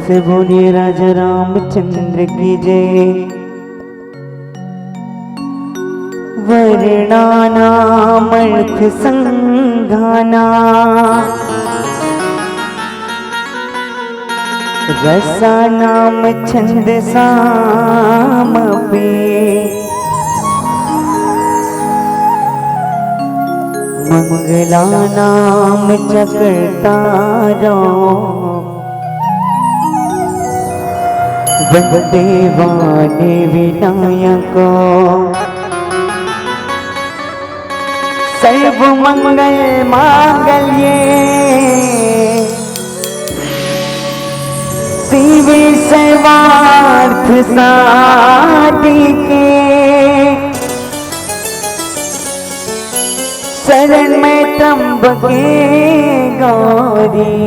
से बोलिए राजा रामचंद्र की जय। वर्णानामर्थ संघाना रसानाम छंदसामपि मंगलानाम चक्रतारो वंदे वाणी विनायको सर्व मंगल मांगल्ये शिवे सर्वार्थ साधिके शरण में त्र्यंबके गौरी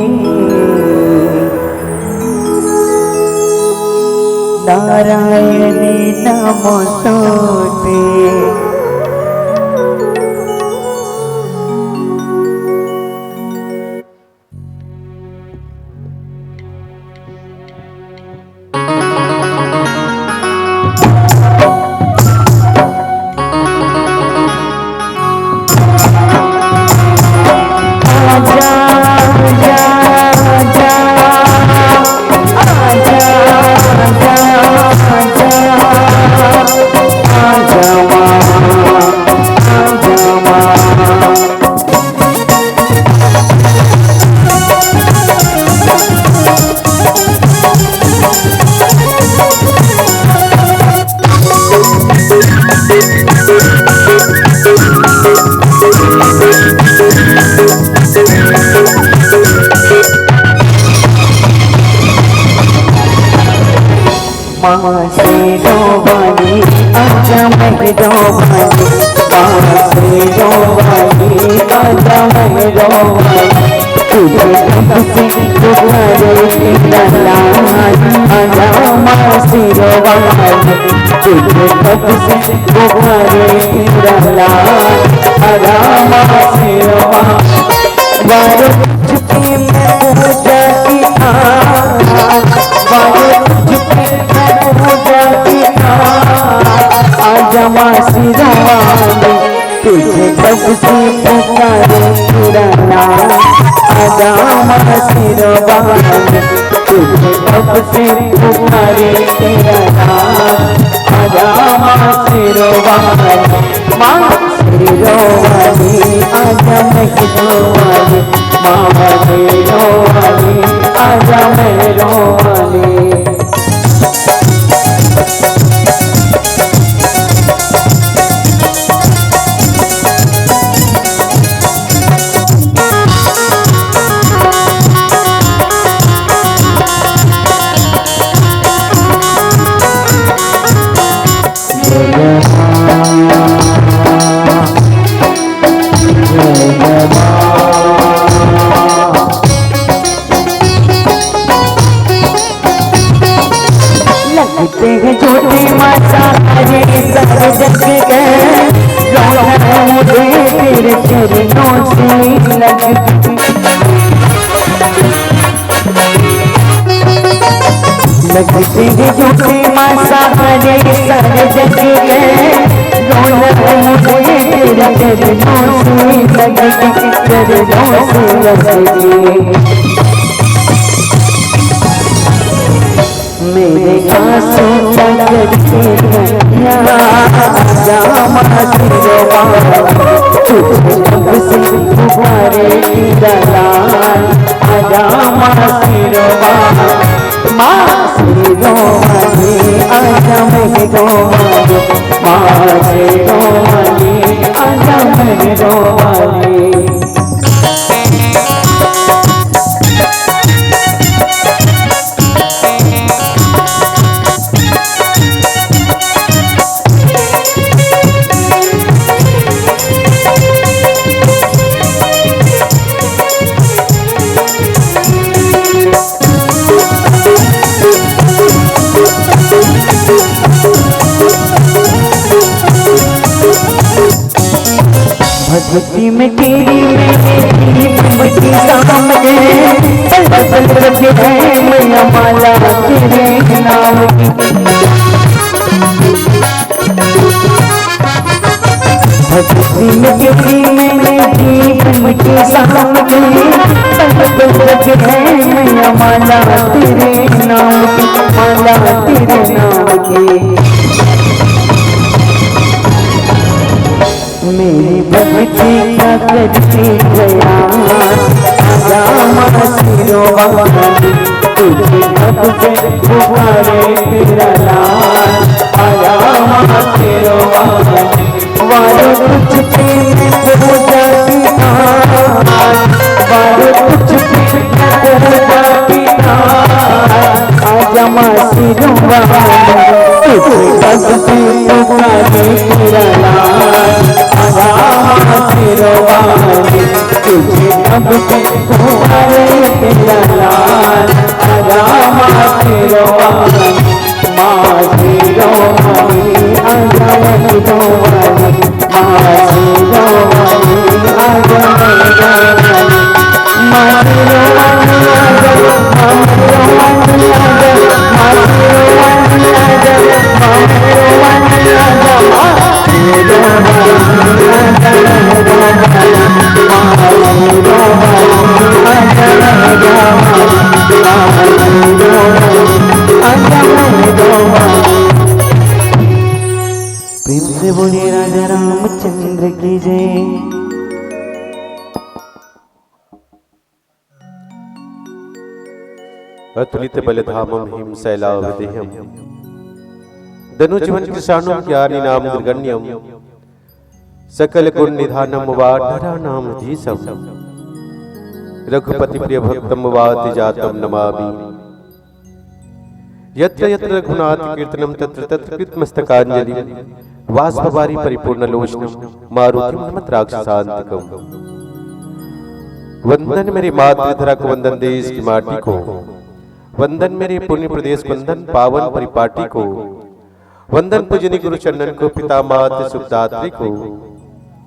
नारायणी नमोस्तुते। माँ से रोवानी आजा मैं रोवानी, माँ से रोवानी आजा मैं रोवानी, तुझे कब से पुकारे तेरा लाल, आजा माँ से रोवानी, तुझे कब से पुकारे तेरा लाल, आजा माँ से रोवानी। वारे चुपी में पूजा की आजा माँ सिरवानी, तुझे कब से पुकारे तेरा नाम, आजा माँ सिरवानी, तुझे कब से पुकारे तेरा नाम, आजा माँ सिरवानी। माँ सिरवानी आजा मैं रोवानी, माँ सिरवानी आजा मैं रोवानी। लगते हैं छोटे माता हरे सब जग के रौनक मुझे तेरे चरणों से लगती। लगते हैं छोटे माता हरे सब जग के रौनक मुझे तेरे चरणों से लगती, चरणों से लगती। मेरे आंसू लगते हैं आजा माँ सिरवानी, तुझे कब से पुकारे तेरा लाल, आजा माँ सिरवानी। माँ सिरवानी आजा मैं रोवानी, माँ सिरवानी आजा मैं रोवानी। भक्ति में तेरी मैंने की शाम के पल पल रखे है मैया माला तेरे नाम की। भक्ति में तेरी मैंने की शाम के पल पल रखे है मैया माला तेरे नाम की, माला तेरे नाम की। मेरी भक्ति क्या करती गया आजा माँ सिरोवानी, तुझे अब से पुकारे तेरा लाल आजा माँ सिरोवानी। वारे कुछ तेरे पूजा पिता, वारे कुछ तेरे पूजा पिता, आजा माँ सिरोवानी, तुझे अब से पुकारे तेरा लाल सिरोवानी, तुझे अब से पुकारे तेरा लाल आजा माँ सिरोवानी, माँ सिरोवानी आजा सिरोवानी, माँ सिरोवानी आजा सिरोवानी, माँ सिरोवानी आजा, माँ सिरोवानी आजा, माँ सिरोवानी आजा, माँ सिरोवानी आजा, माँ प्रेम से बोलिए राजा रामचंद्र की जय। अतुलित बलधामं हिम शैलावदेहं धनुजीवन कृशाणुं ज्ञानिनां निर्गण्यं सकल गुण निधानम वानराणां धीशं रघुपति प्रिय भक्तम वातिजातं नमामि। यत्र यत्र रघुनाथ कीर्तनं तत्र तत्र कृतमस्तकाञ्जलि वाष्पवारि परिपूर्णलोचनं मारुतिं नमत राक्षसान्तिकं। वंदन मेरी मातृधरा को, वंदन देश की माटी को, वंदन मेरे पुण्य प्रदेश, वंदन पावन परिपाटी को, वंदन पूजनी गुरु चरणन को, पिता माता सुखदात्री को,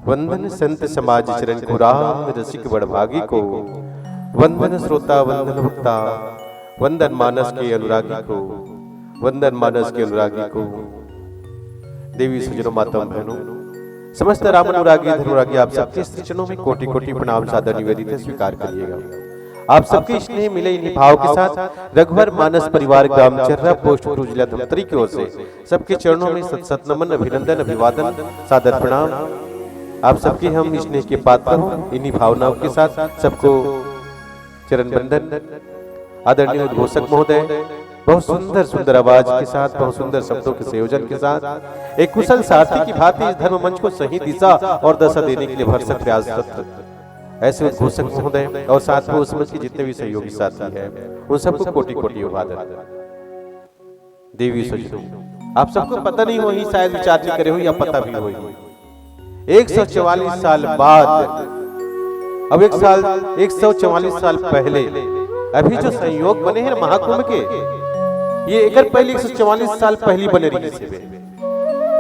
वंदन संत समाज चरण को, राम रसिक बड़भागी को, वंदन श्रोता वंदन भक्ता, वंदन मानस के अनुरागी को, वंदन मानस के अनुरागी को। देवी सुजनों माताओं बहनों, समस्त राम अनुरागी धनुरागी आप सबके चरणों में कोटि कोटि प्रणाम सादर निवेदित है, स्वीकार करिएगा। आप सबके स्नेह मिले इन्हीं भाव के साथ रघुवर मानस परिवार ग्रामचर्रा पोस्ट जिला धमतरी की ओर से सबके चरणों में सत सत नमन, अभिनंदन, अभिवादन, सादर प्रणाम। आप सबके हम स्नेह के पात्र हों, इन्हीं भावनाओं के साथ सबको चरण बंदन। आदरणीय उद्घोषक महोदय बहुत सुंदर सुंदर आवाज के साथ, बहुत सुंदर शब्दों के संयोजन के साथ एक कुशल साथी की भांति इस धर्म मंच को सही दिशा और दशा देने के लिए भरसक प्रयासरत ऐसे उद्घोषक महोदय और साथ में उस मंच के जितने भी सहयोगी साथी हैं उन सबको कोटि कोटि अभिवादन। देवी सजनों, आप सबको पता नहीं हो ही शायद विचार नहीं करे हो या पता भी हो, 144 साल बाद, अब 144 साल पहले अभी जो संयोग बने हैं महाकुंभ के, ये एक पहले 144 साल पहले बने रही से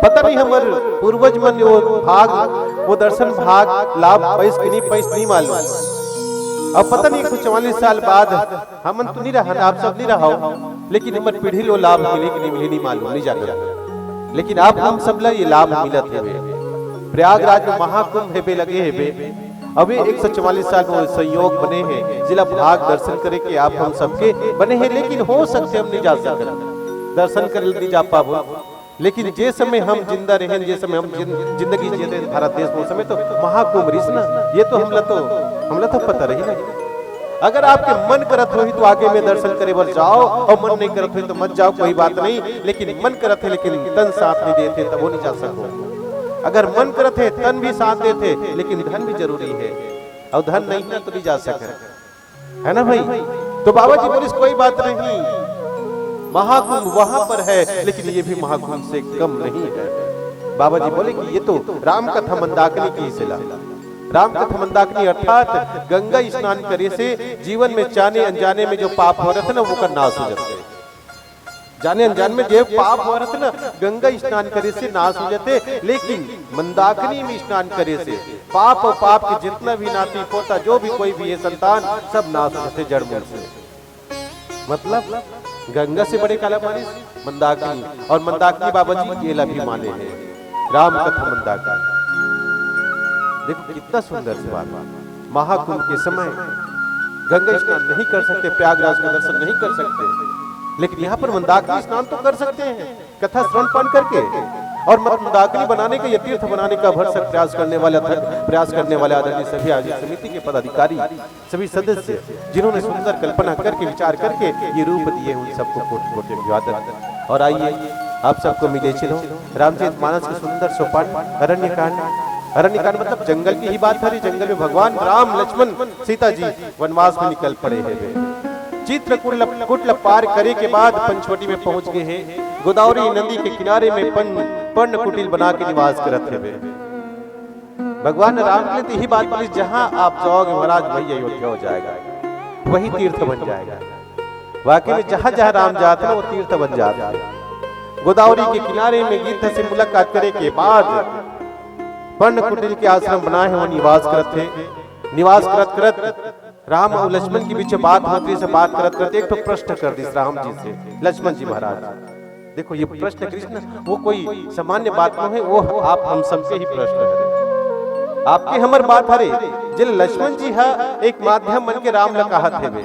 पता नहीं हमारे पूर्वज मन वो भाग, वो दर्शन भाग लाभ पैस नहीं मालूम। अब पता नहीं 144 साल बाद हम तो नहीं रहा, आप सब नहीं रहा हो, लेकिन हमारे पीढ़ी लो लाभ मिले कि नहीं मिले नहीं मालूम, नहीं जाकर। लेकिन अब हम सब ला ये लाभ मिलत है। प्रयागराज में महाकुंभ हेबे लगे हेबे, अभी 144 साल में संयोग बने हैं जिला भाग दर्शन करे के आप हम सबके बने हैं, लेकिन हो सकते हम नहीं जा सकते दर्शन करे नहीं जा पाबो। लेकिन जे समय हम जिंदा रहे, जे समय हम जिंदगी जीते भारत देश में, उस समय तो महाकुंभ रिस ना, ये तो हमला तो पता रही ना। अगर आपके मन करत हो तो आगे में दर्शन करे बर जाओ, और मन नहीं करत हो तो मत जाओ, कोई बात नहीं। लेकिन मन करत है लेकिन तन साथ नहीं देते तब वो नहीं जा सको। अगर मन करत है तन भी साथ देते, लेकिन धन भी जरूरी है, और धन नहीं है तो नहीं जा सके, है ना भाई। तो बाबा जी बोले कोई बात नहीं, महाकुंभ वहां पर है लेकिन ये भी महाकुंभ से कम नहीं है। बाबा जी बोले कि ये तो राम कथा मंदाकिनी की शिला, राम कथा मंदाकिनी अर्थात गंगा स्नान करे से जीवन में जाने अनजाने में जो पाप हो रहे थे ना वो का नाश हो जाते हैं। जाने अनजान में जे पाप हो रहा ना गंगा स्नान करे से नाश हो जाते, लेकिन मंदाकिनी में स्नान करे से पाप और पाप के जितना भी नाती पोता जो भी कोई भी है संतान सब नाश हो जाते जड़ मूल से। मतलब गंगा से बड़े काला पानी मंदाकिनी, और मंदाकिनी बाबा जी केला भी माने हैं, राम कथा मंदाकिनी। देखो कितना सुंदर सी बात। महाकुंभ के समय गंगा स्नान नहीं कर सकते, प्रयागराज का दर्शन नहीं कर सकते, लेकिन यहाँ पर मंदाकिनी स्नान तो कर सकते हैं कथा श्रवण पान करके। और मंदाकिनी बनाने का, ये तीर्थ बनाने का भरसक प्रयास करने वाले आदरणीय सभी आयोजक समिति के पदाधिकारी, सभी सदस्य जिन्होंने सुंदर कल्पना करके विचार करके ये रूप दिए, उन सबको कोटि कोटि अभिवादन। और आइए आप सबको मिले चलो रामचरितमानस के सुंदर सोपान अरण्यकांड। अरण्यकांड मतलब जंगल की ही बात है। जंगल में भगवान राम लक्ष्मण सीता जी वनवास में निकल पड़े हैं। चित्रकूट पार करे के बाद पंचवटी में पहुंच गए हैं। गोदावरी नदी के किनारे में पर्ण कुटील बना के निवास करते हुए भगवान राम के लिए यही बात बोली, जहां आप जाओगे महाराज वही अयोध्या हो जाएगा, वही तीर्थ बन जाएगा। वाकई में जहां जहां राम जाते हैं वो तीर्थ बन जाता है। गोदावरी के किनारे में गीता से मुलाकात करे के बाद पर्ण कुटील के आश्रम बनाए हैं, वो निवास करत राम और लक्ष्मण के बीच बात मंत्री से बात करते एक तो प्रश्न कर दी राम जी से, लक्ष्मण जी महाराज देखो ये प्रश्न कृष्ण वो कोई सामान्य बात नहीं है, वो आप हम सबसे ही प्रश्न है, आपके हमर बात हरे जिल लक्ष्मण जी है एक माध्यम बन के राम ला कहा थे वे।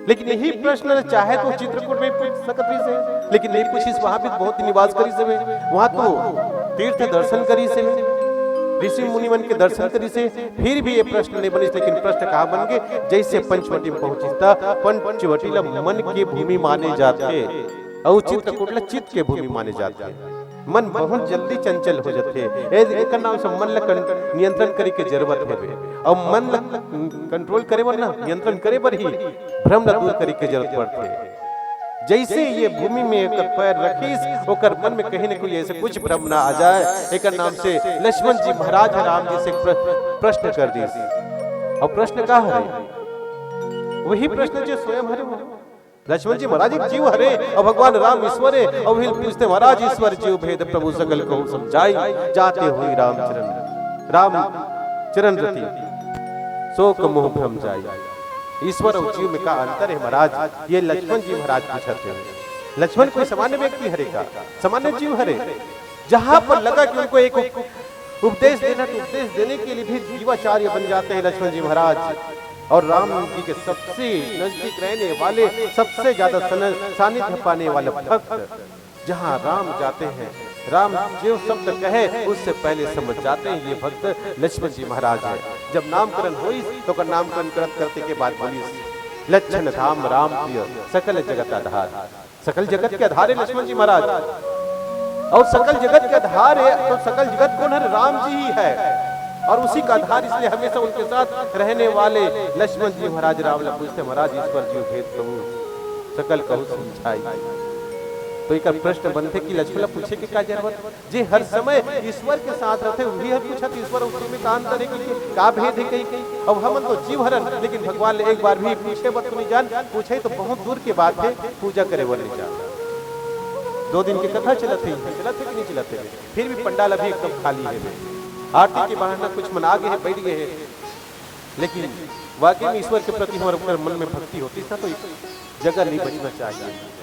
लेकिन यही प्रश्न चाहे तो चित्रकूट में पूछ सकती से, लेकिन नहीं पूछी, वहां भी बहुत निवास करी से, वहां तो तीर्थ दर्शन करी से, ऋषि मुनिमन के दर्शन करी से, फिर भी ये प्रश्न नहीं बनी। लेकिन प्रश्न कहाँ बन गए, जैसे पंचवटी में पहुंची था, पंचवटी मन के भूमि माने जाते और चित्रकूट चित्त के भूमि माने जाते। मन बहुत जल्दी चंचल हो जाते, एक नाम से मन नियंत्रण करे के जरूरत है, और मन कंट्रोल करे बर ना नियंत्रण करे बर ही भ्रम दूर करे के जरूरत पड़ते। जैसे ये भूमि में एक पैर रखीस ओकर मन में कहीं न कहीं ऐसे कुछ भ्रम ना आ जाए, एक नाम से लक्ष्मण जी महाराज राम जी से प्रश्न कर दी। और प्रश्न का है वही प्रश्न जो स्वयं हरे लक्ष्मण जी महाराज जीव हरे और भगवान राम ईश्वर है, और वही पूछते महाराज ईश्वर जीव भेद प्रभु सकल को समझाई, जाते हुए राम चरण रति शोक मोह भ्रम जाई। ईश्वर और जीव में का अंतर है महाराज, ये लक्ष्मण जी महाराज पूछते हैं। लक्ष्मण कोई सामान्य व्यक्ति हरे का, सामान्य जीव हरे, जहां पर लगा कि उनको एक उपदेश देना, तो उपदेश देने के लिए भी जीवाचार्य बन जाते हैं लक्ष्मण जी महाराज। और राम जी के सबसे नजदीक रहने वाले, सबसे ज्यादा सानिध्य पाने वाले भक्त, जहाँ राम जाते हैं, राम जो शब्द कहे उससे पहले समझ जाते हैं ये भक्त लक्ष्मण जी महाराज है। जब नामकरण हुई तो नामकरण करते के बाद बोली, लक्षण धाम राम प्रिय सकल जगत आधार। सकल जगत के आधार है लक्ष्मण जी महाराज, और सकल जगत के आधार है तो सकल जगत कौन है, राम जी ही है, और उसी का आधार, इसलिए हमेशा उनके साथ रहने वाले लक्ष्मण जी महाराज राम ला पूछते महाराज ईश्वर जीव भेद कहूँ सकल कहूँ समझाई। तो एक प्रश्न बनते कि लक्ष्मण पूछे कि क्या जरूरत, जे हर समय ईश्वर के साथ रहते वही हर पूछा कि ईश्वर उसी में का अंतर है, का भेद है कहीं, अब हम तो जीव हरन, लेकिन भगवान ने एक बार भी पूछे बात नहीं जान, पूछे तो बहुत दूर की बात है, पूजा करे वो नहीं जान। 2 दिन की कथा चलते कि नहीं चलते, फिर भी पंडाल अभी एकदम खाली है, आरती के बहाना कुछ मना गए हैं, बैठ गए हैं, लेकिन वाकई में ईश्वर के प्रति हमारे मन में भक्ति होती है तो जगह नहीं बचना चाहिए।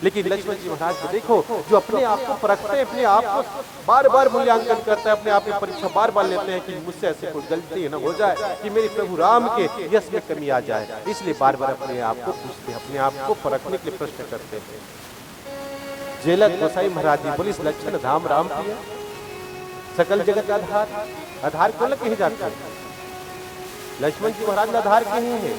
लेकिन लक्ष्मण जी महाराज को देखो, जो अपने आप को परखते हैं, अपने आप को बार बार मूल्यांकन करता है, अपने आप की परीक्षा बार बार लेते हैं कि मुझसे ऐसे कोई गलती न हो जाए कि मेरे प्रभु राम के यश में कमी आ जाए, इसलिए बार बार अपने आप को पूछते हैं, अपने आप को परखने के लिए प्रश्न करते हैं। जेलक गोसाई महाराज जी बोली, लक्षण धाम राम प्रिय सकल जगत आधार, आधार कौन कहे जाता है, लक्ष्मण जी महाराज आधार कहे हैं,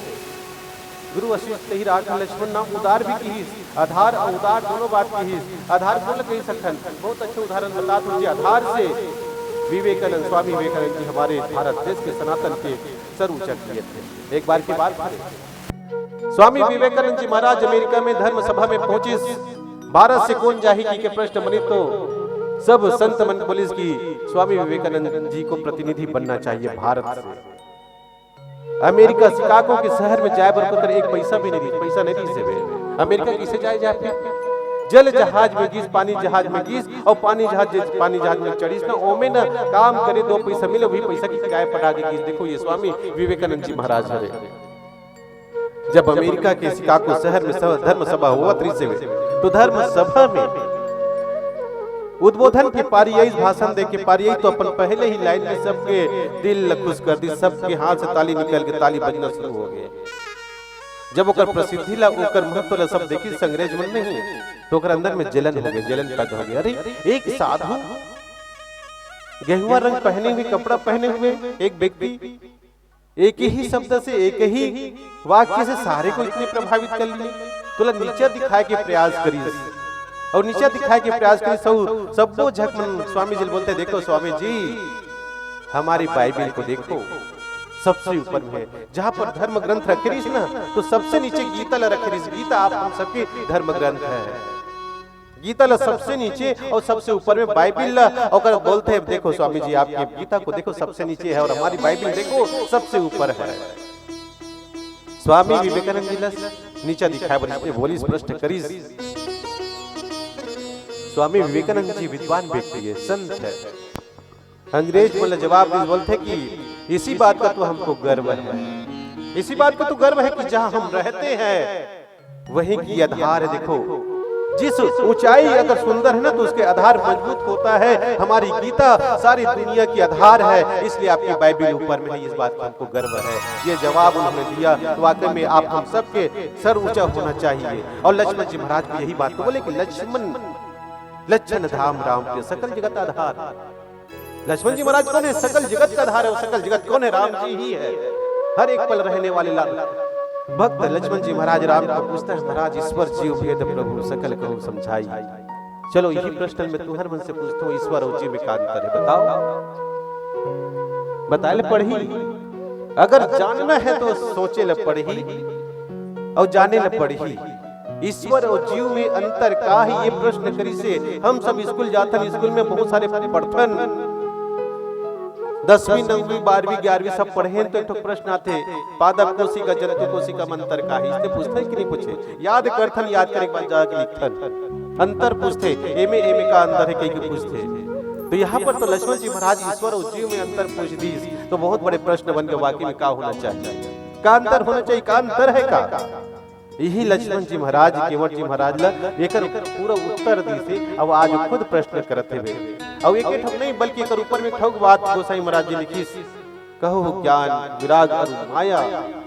गुरु वशिष्ठ ही राख लक्ष्मण नाम उदार भी की, आधार और उदार दोनों बात की, आधार कौन कही सकन, बहुत अच्छे उदाहरण बता दीजिए। आधार से विवेकानंद, स्वामी विवेकानंद जी हमारे भारत देश के सनातन के सर्वोच्च किए थे। एक बार की बात है, स्वामी विवेकानंद जी महाराज अमेरिका में धर्म सभा में पहुंचे, भारत से कौन जाही की के प्रश्न बने तो सब संत मन पुलिस की स्वामी विवेकानंद जी को प्रतिनिधि बनना चाहिए भारत से। अमेरिका शिकागो के शहर में जाए बरकर एक पैसा भी नहीं दी, पैसा नहीं दी से अमेरिका किसे जाए जल जहाज में गीस, पानी जहाज में गीस, और पानी जहाज में चढ़ीस ना, ओमे ना काम करे 2 पैसा मिले, वही पैसा की काय पटा के गीस। देखो ये स्वामी विवेकानंद जी महाराज है। जब अमेरिका के शिकागो शहर में धर्म सभा हुआ तो धर्म सभा में उद्बोधन के पारियाई भाषण दे के पारियाई तो अपन पहले ही लाइन में सबके दिल खुश कर दी, सबके हाथ से ताली निकल के ताली बजना शुरू हो गए। जब ओकर प्रसिद्धि ला, ओकर महत्व ला सब देखी अंग्रेज मन नहीं, तो ओकर अंदर में जलन हो गई, जलन पैदा हो गई। अरे एक साधु गेहुआ रंग पहने हुए, कपड़ा पहने हुए एक व्यक्ति एक ही शब्द से, एक ही वाक्य से सारे को इतने प्रभावित कर लिए। तो नीचे दिखाए के प्रयास करी, और नीचे दिखाए के प्रयास करी सबको झकमन। स्वामी जी बोलते, देखो स्वामी जी हमारी बाइबिल को देखो, सबसे ऊपर में जहाँ पर धर्म ग्रंथ रखे रही ना, तो सबसे नीचे गीता ला रखे रही। गीता आप हम सबके धर्म ग्रंथ है, गीता ला सबसे नीचे और सबसे ऊपर में बाइबिल ला, और बोलते हैं देखो स्वामी जी आपकी गीता को देखो सबसे नीचे है, और हमारी बाइबिल देखो सबसे ऊपर है। स्वामी विवेकानंद जी नीचे दिखाए बोली प्रश्न करी। स्वामी विवेकानंद जी विद्वान व्यक्ति है, संत है। अंग्रेज बोले जवाब बोलते कि इसी बात का तो हमको गर्व है, इसी बात का तो गर्व है कि जहां हम रहते हैं वहीं की आधार है। देखो जिस ऊंचाई अगर सुंदर है ना, तो उसके आधार मजबूत होता है। हमारी गीता सारी दुनिया की आधार है, इसलिए आपकी बाइबिल ऊपर में है, इस बात का हमको गर्व है। ये जवाब उन्होंने दिया। तो वाकई में आप हम सबके सर ऊंचा होना चाहिए। और लक्ष्मण जी महाराज को यही बात तो बोले कि लक्ष्मण लक्षण धाम राम के सकल जगत आधार। लक्ष्मण जी महाराज कौन है? सकल जगत का आधार है। सकल जगत कौन है? राम जी ही है, हर एक पल रहने वाले लाल भक्त। लक्ष्मण जी महाराज राम को पूछता है, महाराज ईश्वर जीव भेद प्रभु सकल कहूं समझाई। चलो यही प्रश्न मैं तुम्हारे मन से पूछता हूँ, ईश्वर और जीव में क्या अंतर है बताओ? बताए पढ़ी, अगर जानना है तो सोचे ल पढ़ी और जाने ल पढ़ी। ईश्वर और जीव में अंतर का ही ये प्रश्न करी से हम सब स्कूल जाथन, स्कूल में बहुत सारे पढ़थन, 10वीं 9वीं 12वीं 11वीं सब पढ़े तो एक प्रश्न आते, पादप कोशिका जंतु कोशिका में अंतर का है। इसने पूछता है कि नहीं पूछे? याद करथन, याद करे के बाद जाके लिखथन, अंतर पूछते, एमे का अंतर है कहीं पूछते। तो यहाँ पर तो लक्ष्मण जी महाराज ईश्वर और जीव में अंतर पूछ दी, तो बहुत बड़े प्रश्न बन गए वाकई में क्या होना चाहिए, का अंतर होना चाहिए, का अंतर है का? यही लक्ष्मण जी महाराज केवट जी महाराज लेकर पूरा उत्तर दी से अब आज खुद प्रश्न करते हुए। और एक ठग नहीं बल्कि एक ऊपर में ठग बात गोसाई महाराज जी लिखी, कहो ज्ञान विराग और माया,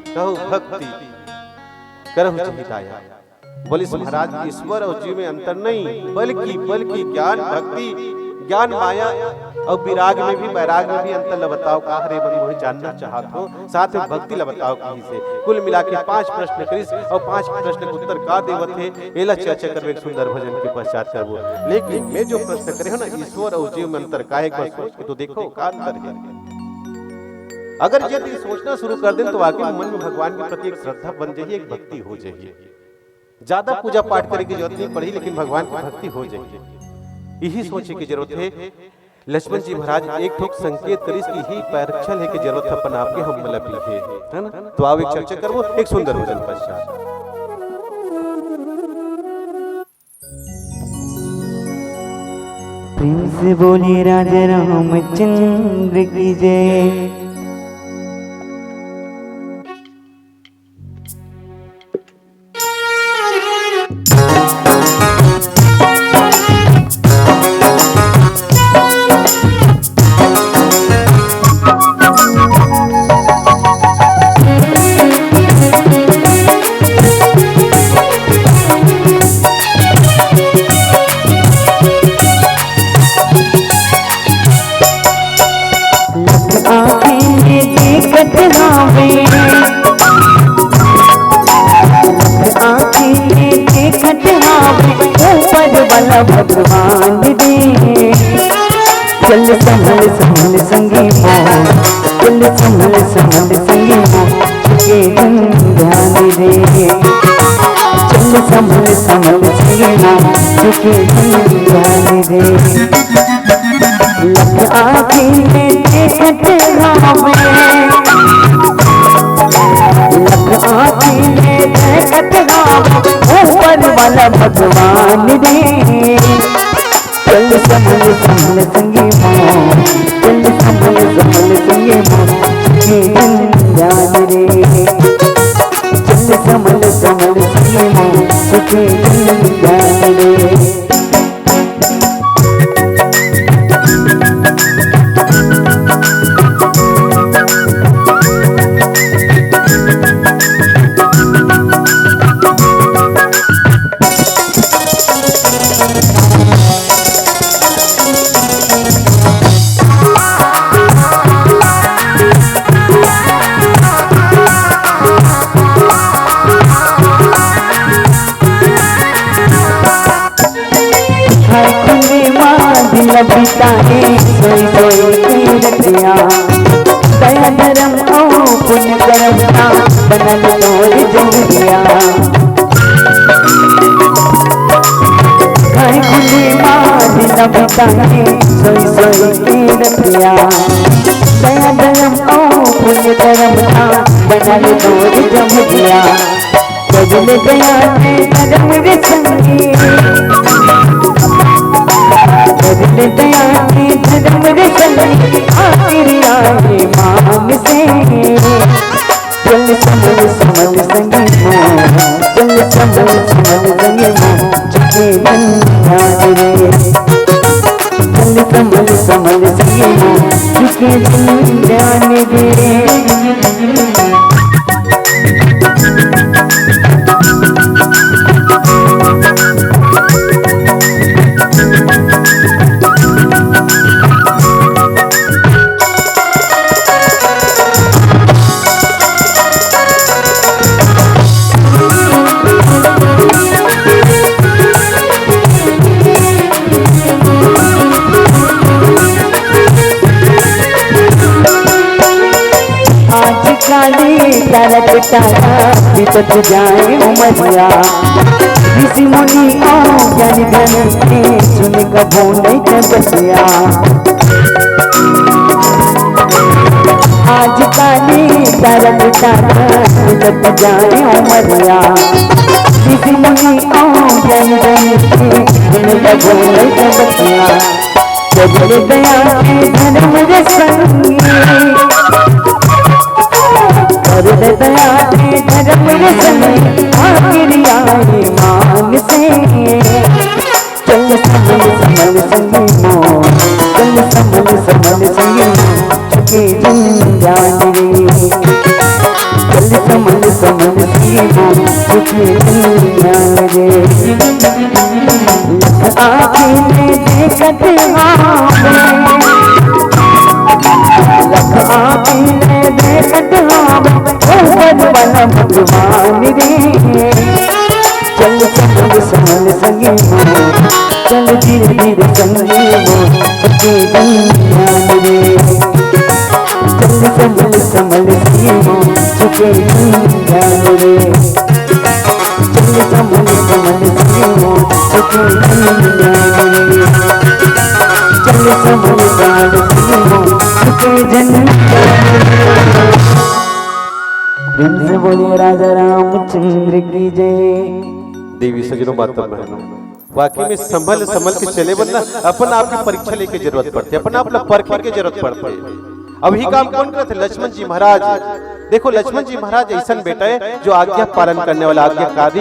कहो भक्ति करहु हिदाया। बोले महाराज ईश्वर और जीव में अंतर नहीं, बल्कि ज्ञान भक्ति, ज्ञान माया और विराग में भी वैराग में भी अंतर ल बताओ का रे बंधु है जानना चाहत हो, साथ में भक्ति ल बताओ कहीं से। कुल मिला के 5 प्रश्न करिस और 5 प्रश्न के उत्तर का देवत है एला चर्चा करवे एक सुंदर भजन के पश्चात करबो। लेकिन मैं जो प्रश्न करे हो ना ईश्वर और जीव में अंतर का है, एक बार सोच के तो देखो का अंतर है। अगर ये दिल सोचना शुरू कर दें तो वाकई मन में भगवान के प्रति एक श्रद्धा बन जाएगी, एक भक्ति हो जाएगी। ज्यादा पूजा पाठ करने की जरूरत नहीं पड़ी, लेकिन भगवान की भक्ति हो जाएगी, यही सोचने की जरूरत है। लक्ष्मण जी महाराज एक ठोक संकेत करिस की ही परीक्षा लेके जरूरत है अपन आपके हम मतलब लिखे है ना। तो आओ एक चर्चा करो एक सुंदर भजन पश्चात। प्रेम से बोले राजा रामचंद्र की जय। भगवान दे चल संभल संभल संगी मो, चल संभल संभल संगी मो, के ध्यान दे चल संभल संभल संगी मो, के ध्यान दे। लग आँखें में देखत राम, लग आँखें पीले देखत ऊपर वाला भगवान रे। चल संभल संभल संगे माँ, चल संभल संभल संगे माँ, झुके जान रे। चल संभल संभल संगे माँ, झुके जान रे। बिताए सोई सोई की रतिया, दया धर्म ओ पुण्य करमता बनल तोर जंगिया। खाए खुली माँ दिल बिताए सोई सोई की रतिया, दया धर्म ओ पुण्य करमता बनल तोर जंगिया। बदल गया है धर्म रे संगी, बदल गया है धर्म रे संगी, आखिर आए मान से। चल संभल संभल संगी माँ, चल संभल संभल संगी माँ, झुके जान रे। चल संभल संभल संगी माँ, झुके जान रे। तारक तारा बीतत जाए उमरिया, ऋषि मुनि और ज्ञानी गण के सुन कभो नहीं बसिया। आज काली तारक तारा बीतत जाए उमरिया, ऋषि मुनि और ज्ञानी गण के सुन कभो नहीं बसिया। बदल गया है धर्म रे संगी, और दया है धर्म रे संगी, आखिर आए मान से। चल संभल संभल संगी माँ, चल संभल संभल संगी माँ, झुके जान रे। चल संभल संभल संगी माँ, झुके जान रे। लख आँखें देखत लख आँखें देखत ऊपर वाला भगवान रे। चल संभल संभल संगी माँ, चल धीरे धीरे संगी माँ, झुके जान रे। चल संभल संभल संगी माँ, झुके जान रे। चल संभल संभल संगी माँ, झुके जान रे। चल संभल संभल संगी माँ, झुके जान रे। प्रेम से बोलिए राजा रामचंद्र की जय। देवी सजनों माता बहनों, वाकई में संभल संभल के चले वरना अपन आप की परीक्षा लेके जरूरत पड़ती है, अपन आप परखे की जरूरत पड़ती है। अभी काम कौन करते? लक्ष्मण जी महाराज। देखो लक्ष्मण जी महाराज ऐसा बेटा है जो आज्ञा पालन करने वाला आज्ञाकारी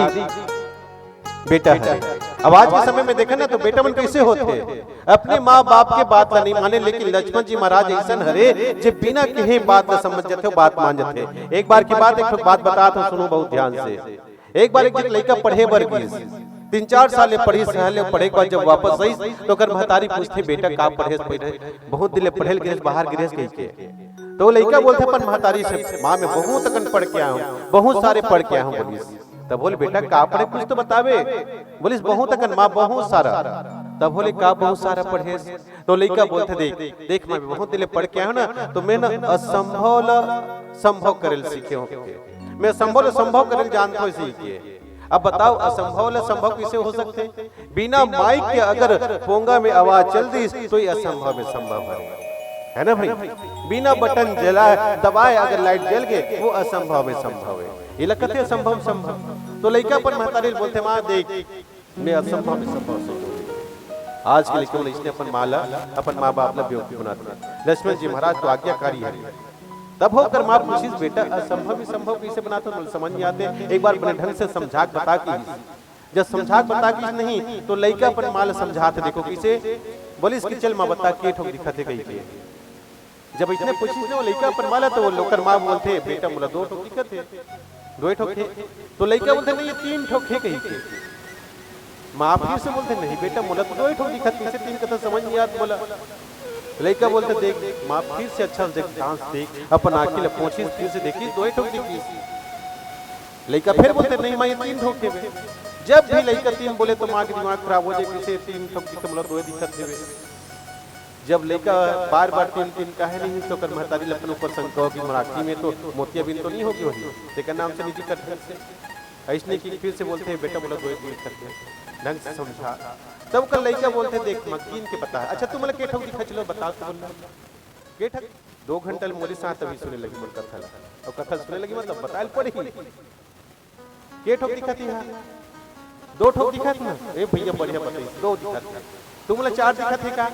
बेटा है। अब आज के समय में देखा ना तो बेटा मन कैसे होते, अपने माँ बाप के बात ला नहीं माने, लेकिन लक्ष्मण जी महाराज ऐसा हरे जे बिना कहे बात न समझ जाते हो, बात मान जाते। एक बार की बात, एक बात बता था, सुनो बहुत ध्यान से। एक बार एक लड़का पढ़े बर गई, 3-4 साल पढ़ी सहले, पढ़े के बाद जब वापस आई तो कर महतारी पूछते बेटा का पढ़े? बहुत दिले पढ़े गिरे बाहर गिरे कह के, तो लड़का बोलते अपन महतारी से माँ में बहुत अकन पढ़ के आया हूँ, बहुत सारे पढ़ के आया हूँ। बोलिस तब बोले बेटा का पढ़े कुछ तो बतावे। बोलिस बहुत अकन माँ बहुत सारा। तब बोले का बहुत सारा पढ़े? तो लड़का बोलते देख देख मैं बहुत दिले पढ़ के आया हूँ ना, तो मैं ना असंभव संभव करेल सीखे हूँ, मैं संभव संभव करेल जानता हूँ सीखे। अब बताओ असंभव संभव कैसे हो सकते? बिना माइक के अगर पोंगा में आवाज चल दी तो ये असंभव में संभव है। है ना भाई। बिना बटन जला दबाए अगर लाइट जल गए वो असंभव है संभव है, ये लगते असंभव संभव। तो लड़का पर महतारी बोलते माँ देख मैं असंभव में संभव से आज के लिए केवल इसने अपन माला अपन माँ बाप ने बेवकूफ बना दिया। लक्ष्मण जी महाराज तो आज्ञाकारी है। तब होकर माँ पूछी बेटा असंभव ही संभव कैसे बनाता तो समझ नहीं आते, एक बार बने ढंग से समझा बता की। जब समझा बता की नहीं तो लड़का अपन माल समझाते देखो किसे बोली इसकी चल माँ बता के ठोक दिखाते कहीं के। जब इसने पूछी वो लड़का अपन माला तो वो लोकर माँ बोलते बेटा बोला 2 ठोक दिखते 2 ठोक है तो लड़का बोलते नहीं ये 3 ठोक है कहीं के। माँ फिर से बोलते नहीं बेटा बोला तो 2 ठोक दिखते इसे 3 कथा समझ नहीं आता बोला। लड़का बोलते देख माँ फिर से अच्छा देख डांस देख अपन आखिर पहुंची फिर से देखी 2 ठोक दिखी। लड़का फिर बोलते नहीं माँ ये 3 ठोक है। जब भी लड़का 3 बोले तो माँ की दिमाग खराब हो जाए किसे 3 ठोक दिखते बोला 2 दिखते। जब लड़का बार बार 3 कहे नहीं तो कर महतारी अपन ऊपर संकट की मराठी में तो मोतियाबिंद तो नहीं होगी वही लेकिन नाम से निजी करते से ऐसने की फिर से बोलते हैं बेटा बोला 2 करते ढंग से समझा। तब कल लड़का बोलते देख मकीन के पता है अच्छा तुम के ठोक दिखा चलो बताओ तो बोल के ठग 2 घंटा मोरे साथ अभी सुने लगी मोर कथा और कथा सुने लगी मतलब बताए पड़ी के ठोक दिखाती है 2 ठोक दिखात ना ए भैया बढ़िया बताइए 2 दिखाते तुम 4 दिखाते का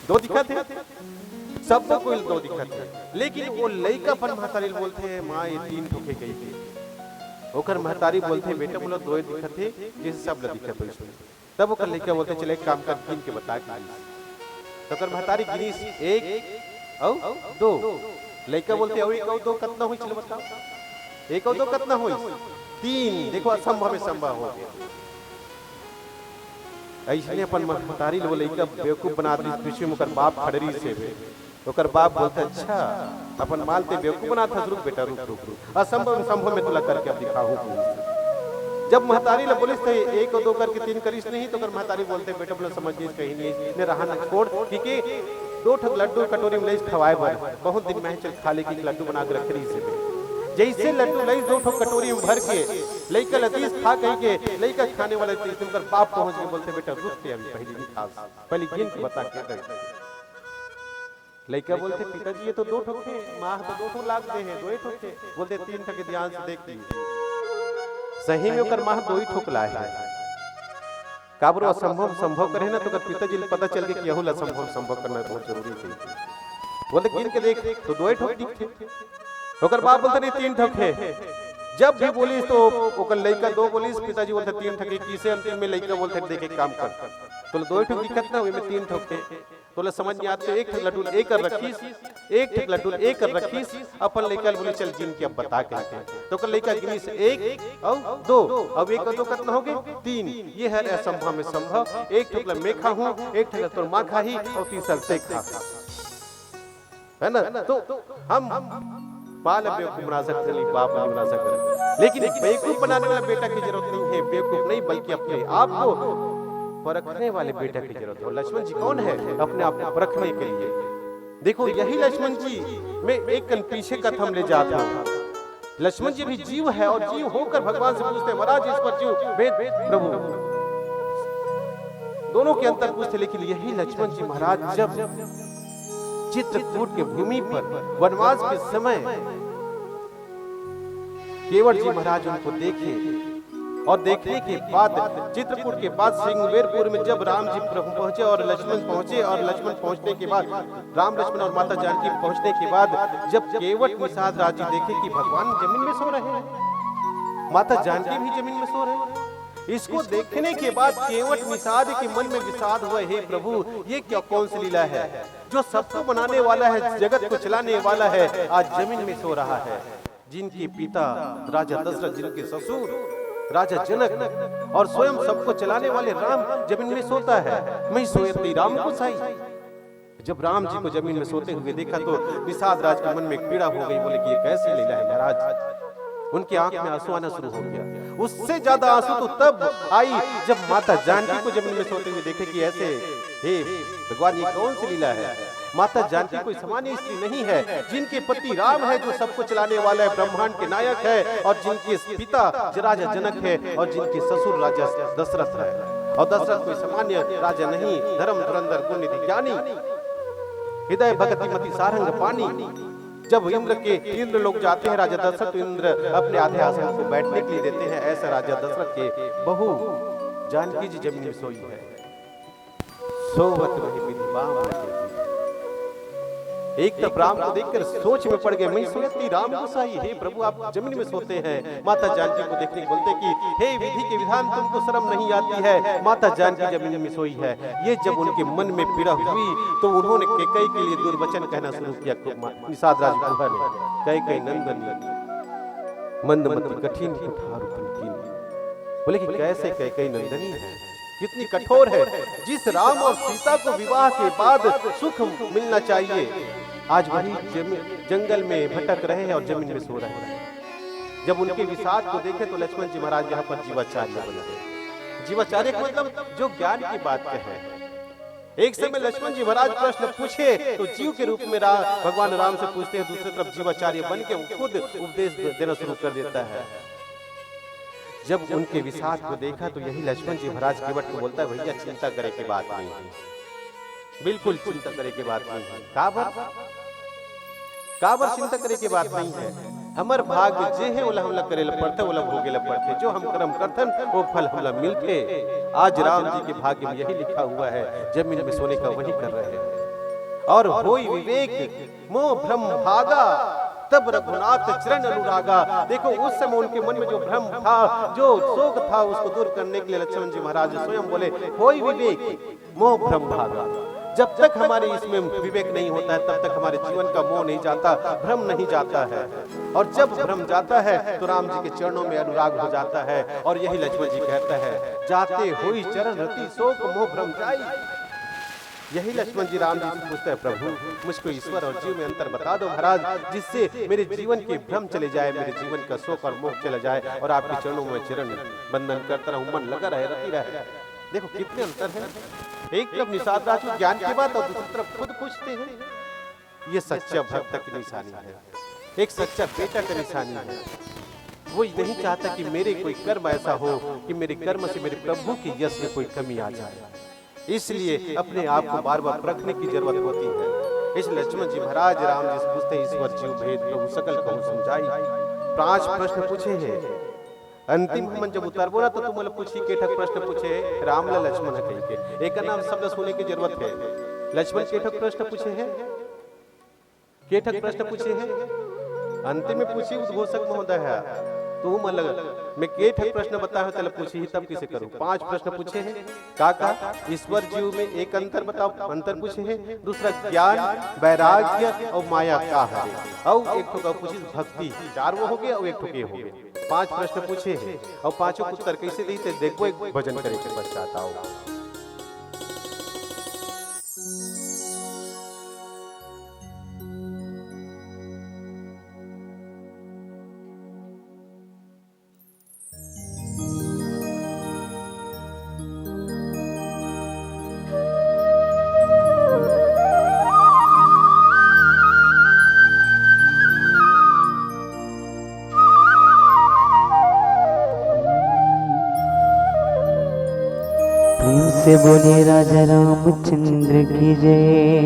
2 दिखाते सब तो कोई 2 दिखाते लेकिन वो लड़का पर महतारी बोलते हैं माँ ये 3 ठोके गई थी ओकर महतारी बोलते हैं बेटा बोला 2 दिखते जिस सब ल दिखते। तब ओकर लड़का बोलते चले एक काम कर 3 के बता के तो ओकर महतारी गिनीस 1 और 2 लड़का बोलते और 1 और 2 कितना हुई चलो बताओ 1 और 2 कितना हुई 3 देखो असंभव में संभव हो गया। ऐसे अपन महतारी लोग लड़का बेवकूफ बना दी पीछे मुकर बाप खड़री से ओकर बाप बोलते अच्छा अपन मालते बेवकूफ बना था रुक बेटा रुक रुक रुक असंभव संभव में तुला करके अब दिखाऊं। जब महतारी बोले थे 1 और 2 करके 3 करीस नहीं तो कर महतारी बोलते बेटा बोला समझ गई कहीं नहीं ने रहा न छोड़ क्योंकि 2 ठग लड्डू कटोरी में ले खवाए बर बहुत दिन में चल खा ले की लड्डू बना के रख रही से जैसे लड्डू लई 2 ठो कटोरी में भर के लइका लतीस खा कहीं के लइका खाने वाले तुमकर बाप पहुंच के बोलते बेटा रुकते अभी पहले नहीं खा पहले गिन के बता के दे। लइका बोलते पिताजी ये तो 2 ठोक थे माँ तो 2 ठोक लाग दे हैं 2 ठोक थे बोलते 3 ठोक ध्यान से देख ली सही में ओकर माँ 2 ही ठोक लाए है काबरो असंभव संभव करे ना तो कर पिताजी पता चल गया कि यहू असंभव संभव करना बहुत जरूरी है बोलते गिन के देख तो 2 ही ठोक दिखते ओकर बाप बोलते नहीं 3 ठोक है। जब भी बोली तो ओकर लइका 2 बोलिस पिताजी बोलते 3 ठोक किसे अंतिम में लइका बोलते देख एक काम कर तो 2 ठोक दिक्कत ना हुई में 3 ठोक है तो समझ नहीं आते 1 ठोक लड्डू 1 कर रखीस 1 ठोक लड्डू 1 कर रखीस अपन लइका बोली चल गिन के अब बता के तो कर लइका गिनीस 1 और 2 अब 1 और 2 कितना हो गए 3 ये है असंभव में संभव 1 ठोक मैं खाऊं 1 ठोक तोर मां खाही और 3 से खा है ना। तो हम बाल बेवकूफ बना सकते नहीं बाप नहीं बना सकते लेकिन बेवकूफ बनाने वाला बेटा की जरूरत नहीं है बेवकूफ नहीं बल्कि अपने आप को परखने वाले बेटा की जरूरत है। लक्ष्मण जी कौन है अपने आप को परखने के लिए देखो यही लक्ष्मण जी मैं एक कन पीछे का थम ले जाता हूँ। लक्ष्मण जी भी जीव है और जीव होकर भगवान से पूछते हैं महाराज इस पर जीव वेद प्रभु दोनों के अंतर पूछते लेकिन यही लक्ष्मण जी महाराज जब चित्रकूट के भूमि पर वनवास के समय केवट जी महाराज उनको देखे और देखने के बाद चित्रकूट के बाद सिंहवेरपुर में जब राम जी पहुंचे और लक्ष्मण पहुंचने के बाद राम लक्ष्मण और माता जानकी पहुंचने के बाद जब केवट निषाद राज जी देखे कि भगवान जमीन में सो रहे हैं माता जानकी भी जमीन में सो रहे हैं इसको देखने के बाद केवट निषाद के मन में विषाद हुआ हे प्रभु ये क्या कौन सी लीला है जो सबको बनाने वाला है जगत को चलाने वाला है आज जमीन में सो रहा है जिनके पिता राजा दशरथ जिनके ससुर राजा जनक और स्वयं सबको चलाने वाले राम जमीन में सोता है मैं सोते राम को साई। जब राम जी को जमीन में सोते हुए देखा तो निषाद राज के मन में एक पीड़ा हो गई बोले कि ये कैसी लीला है महाराज उनकी आंख में आंसू आना शुरू हो गया उससे ज्यादा आंसू तो तब आई जब माता जानकी को जमीन में सोते हुए देखे कि ऐसे हे भगवान ये कौन सी लीला है माता जानकी कोई सामान्य स्त्री नहीं है जिनके पति राम है जो सबको चलाने वाला है ब्रह्मांड के नायक है और जिनके पिता राजा जनक है और जिनके ससुर राजा दशरथ है और दशरथ कोई सामान्य राजा नहीं धर्म धुरंधर गुणनिधि ज्ञानी हृदय भगति मति सारंग पानी। जब इंद्र लोग जाते हैं राजा दशरथ, तो इंद्र अपने आधे आसन को बैठने के लिए देते हैं। ऐसा राजा दशरथ के बहू जानकी जी जमीन में सोई है। सोवत रही विधवाम लगे। एक तब राम को देखकर सोच में पड़ गए, मैं सोचती राम गोसाई, हे प्रभु आप जमीन में सोते हैं। माता जानकी को देखने को बोलते कि हे विधि के विधान तुमको शर्म नहीं आती है, माता जानकी जमीन में सोई है। ये जब उनके मन में पीड़ा हुई तो उन्होंने कैकेयी के लिए दुर्वचन कहना शुरू किया। निषाद राजकुमार ने, कैकेयी नंदनी मंदमती कठिन कुठार उपलकीन। बोले कि कैसे कैकेयी नंदनी है, कितनी कठोर है। जिस राम और सीता को विवाह के बाद सुख मिलना चाहिए, आज वही जंगल में भटक रहे हैं और जमीन में सो रहे हैं। जब उनके विषाद को देखे तो लक्ष्मण जी महाराज यहाँ पर जीवाचार्य बन गए। जीवाचार्य का मतलब जो ज्ञान की बात कहे। एक समय लक्ष्मण जी महाराज प्रश्न पूछे तो जीव के रूप में भगवान राम से पूछते हैं, दूसरी तरफ जीवाचार्य बन के खुद उपदेश देना शुरू कर देता है। जब उनके विषाद को देखा तो यही लक्ष्मण जी महाराज केवट को बोलता है, भैया चिंता करे की बात नहीं है, बिल्कुल चिंता करे की बात नहीं है। काबर चिंता करे की बात नहीं है। हमर भाग्य जे है ओला हमला करे पड़ते, ओला भोगे ला पड़ते। जो हम कर्म करथन वो फल हमला मिलते। आज राम जी के भाग्य में यही लिखा हुआ है, जमीन में सोने का वही कर रहे हैं। और होई विवेक मोह भ्रम भागा, तब रघुनाथ चरण अनुरागा। देखो उस समय उनके मन में जो भ्रम था, जो शोक था, उसको दूर करने के लिए लक्ष्मण जी महाराज स्वयं बोले, होई विवेक मोह भ्रम भागा। जब तक हमारे इसमें विवेक नहीं होता है तब तक हमारे जीवन का मोह नहीं जाता, भ्रम नहीं जाता है। और जब भ्रम जाता है तो राम जी के चरणों में अनुराग हो जाता है। और यही लक्ष्मण जी कहता है, जाते हुई चरण रति शोक मोह भ्रम जाई। यही लक्ष्मण जी राम जी से पूछता है, प्रभु मुझको ईश्वर और जीव में अंतर बता दो महाराज, जिससे मेरे जीवन के भ्रम चले जाए, मेरे जीवन का शोक और मोह चला जाए और आपके चरणों में चरण बंधन करता रहूं, मन लगा रहे, रति रहे। देखो कितने अंतर है। एक तरफ निषाद राज ज्ञान की बात और दूसरी तरफ खुद पूछते हैं। ये सच्चा भक्त की निशानी है, एक सच्चा बेटा की निशानी है। वो नहीं चाहता कि मेरे कोई कर्म ऐसा हो कि मेरे कर्म से मेरे प्रभु की यश में कोई कमी आ जाए। इसलिए अपने आप को बार बार परखने की जरूरत होती है। इस लक्ष्मण जी महाराज राम जी से पूछते, ईश्वर जीव भेद प्रभु सकल कहूं समझाई। 5 प्रश्न पूछे हैं। अंतिम हमन जब उतर बोला तो तुम पूछी केठक प्रश्न पूछे, राम ला लक्ष्मण कह के। एक नाम शब्द सुनने की जरूरत है। लक्ष्मण केठक प्रश्न पूछे हैं, केठक प्रश्न पूछे हैं। अंतिम में पूछी उद्घोषक महोदय है, तू मन मैं केठक प्रश्न बताया तब पूछी ही तब किसे करूं। 5 प्रश्न पूछे हैं। काका ईश्वर जीव में एक अंतर बताओ, अंतर पूछे हैं। दूसरा ज्ञान वैराग्य और माया का है, और एक तो पूछी भक्ति। 4 वो हो गए और एक ठोके हो गए। 5 प्रश्न पूछे हैं और 5 उत्तर कैसे दी थे देखो, एक भजन करे के पश्चात आओ। से बोले राजा रामचंद्र की जय।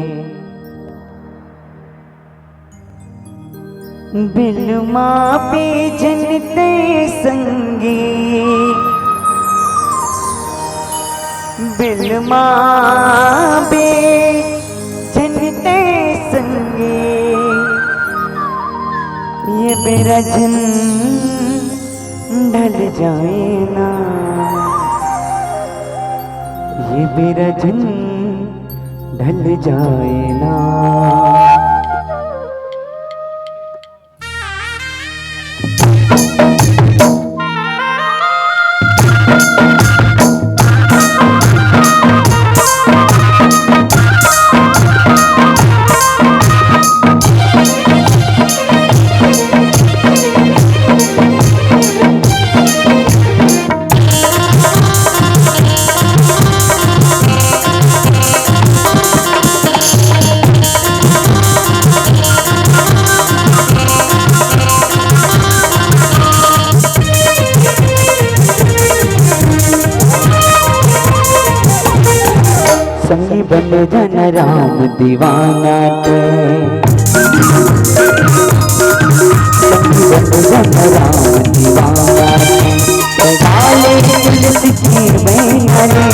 बिलमा पे जनते संगी, बिलमा पे जनते संगी, ये मेरा जन ढल जाए ना, ये मेरा जन ढल जाए ना। दीवाना ते संगी बन जन राम दीवाना ते डाले तुलसी की बेनरे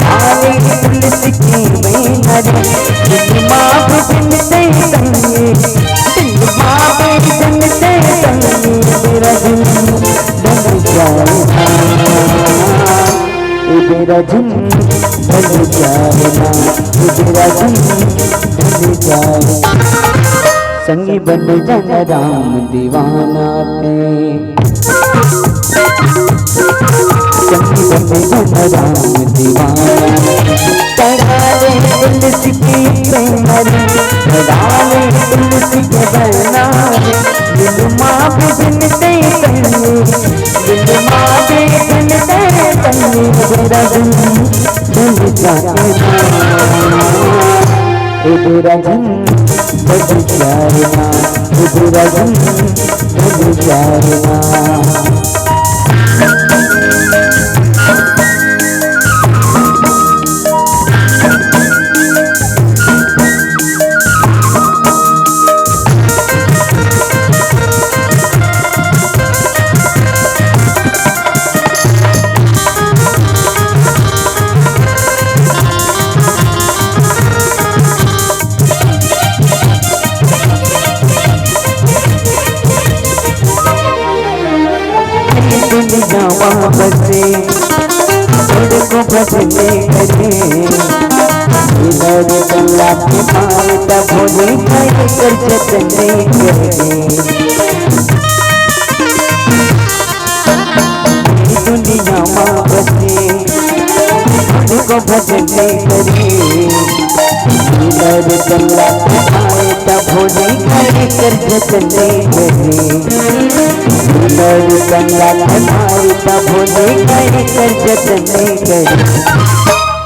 डाले तुलसी की बेनरे दिल माँ भजन से संगे दिल माँ भजन से संगे मेरा दिल ढल जाएगा मेरा दिल ढल जाएगा मेरा दिल ढल जाएगा संगी बन जन राम दीवाना ते संगी बन जन राम दीवाना डाले तुलसी की बेनरे डाले तुलसी के बनारे दिल माँ भजन से संगे दिल माँ भजन से संगे मेरा दिल ढल जाएगा मेरा दिल ढल जाएगा मेरा दिल ढल जाएगा दुनिया बसे तेरे को भजने करे इधर गला के पार तब भोले खाए कर जतने करे दुनिया बसे तेरे को भजने करे इधर गला के पार तब भोले खाए कर जतने करे लड़ कंगा हमारी भोले करे कर जतने करे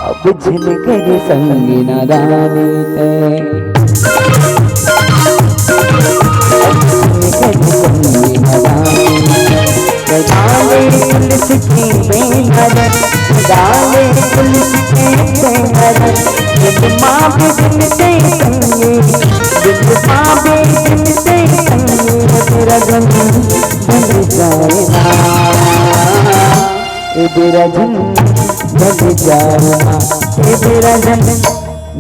अब झल करे संगी नादानी ते संगी नादानी डाले तुलसी की बेनरे डाले तुलसी के बेनरे दिल माँ भजन से संगे दिल माँ भजन से संगे मेरा दिल ढल जाएगा मेरा दिल ढल जाएगा मेरा दिल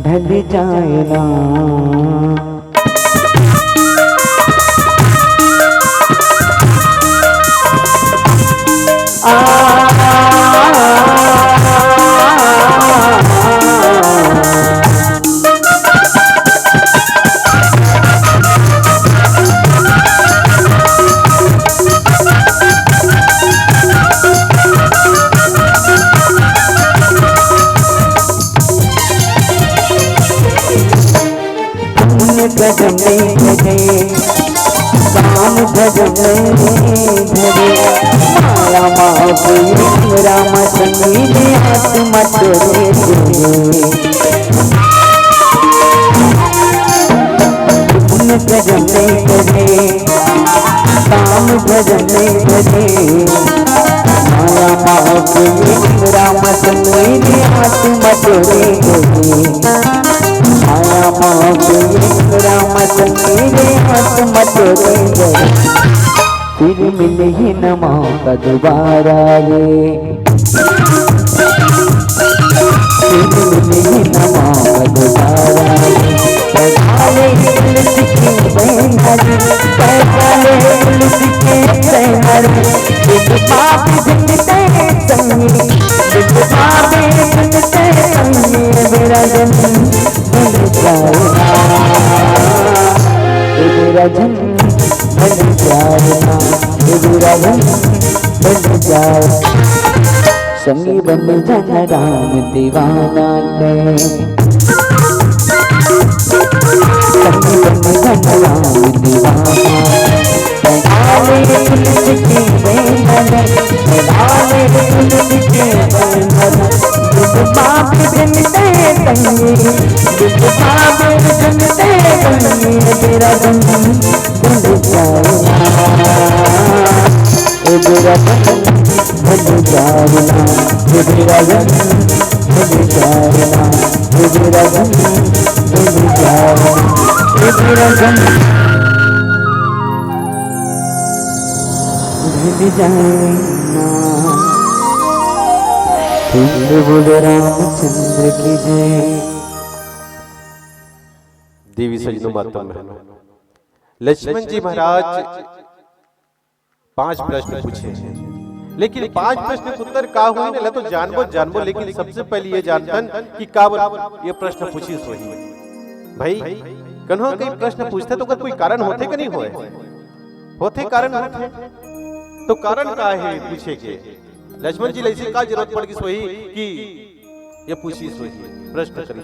ढल जाएगा भजने भजे राम भजने भजे माया माँ राम संगी आत्मा तोरे भजने भजे राम भजने भजे माया माँ राम संगी आत्मा तोरे माया माँ राम संगे आत्मा तोरे गए फिर मिले ही न मौका दोबारा ये फिर मिले ही न मौका दोबारा डाले तुलसी के बेनरे डाले तुलसी के बेनरे दिल माँ भजन से संगे दिल माँ भजन से संगे मेरा दिल ढल जाएगा मेरा दिल ढल जाएगा मेरा दिल ढल जाएगा संगी बन जन राम दीवाना ते संगी बन जन राम दीवाना डाले तुलसी के बेनरे डाले तुलसी के बेनरे दिल माँ भजन से संगे दिल माँ भजन से संगे मेरा दिल ढल जाएगा मेरा दिल ढल जाएगा मेरा दिल मिल जाए ना, ये मेरा गम मिल जाए ना, ये मेरा गम मिल जाए ना। तुम बोले रामचंद्र की जय। देवी सजनों मातम बहनों, लक्ष्मण जी महाराज 5 प्रश्न पूछे, लेकिन 5 प्रश्न के उत्तर का हुई ना तो जानबो, लेकिन सबसे पहले ये जानतन कि काबर ये प्रश्न पूछी सोही। भाई कन्हो कई प्रश्न पूछते तो कोई कारण होते कि नहीं होते कारण होते, तो कारण का है पूछे के। लक्ष्मण जी ऐसी का जरूरत पड़ गई सोही कि ये पूछी सोही प्रश्न करी।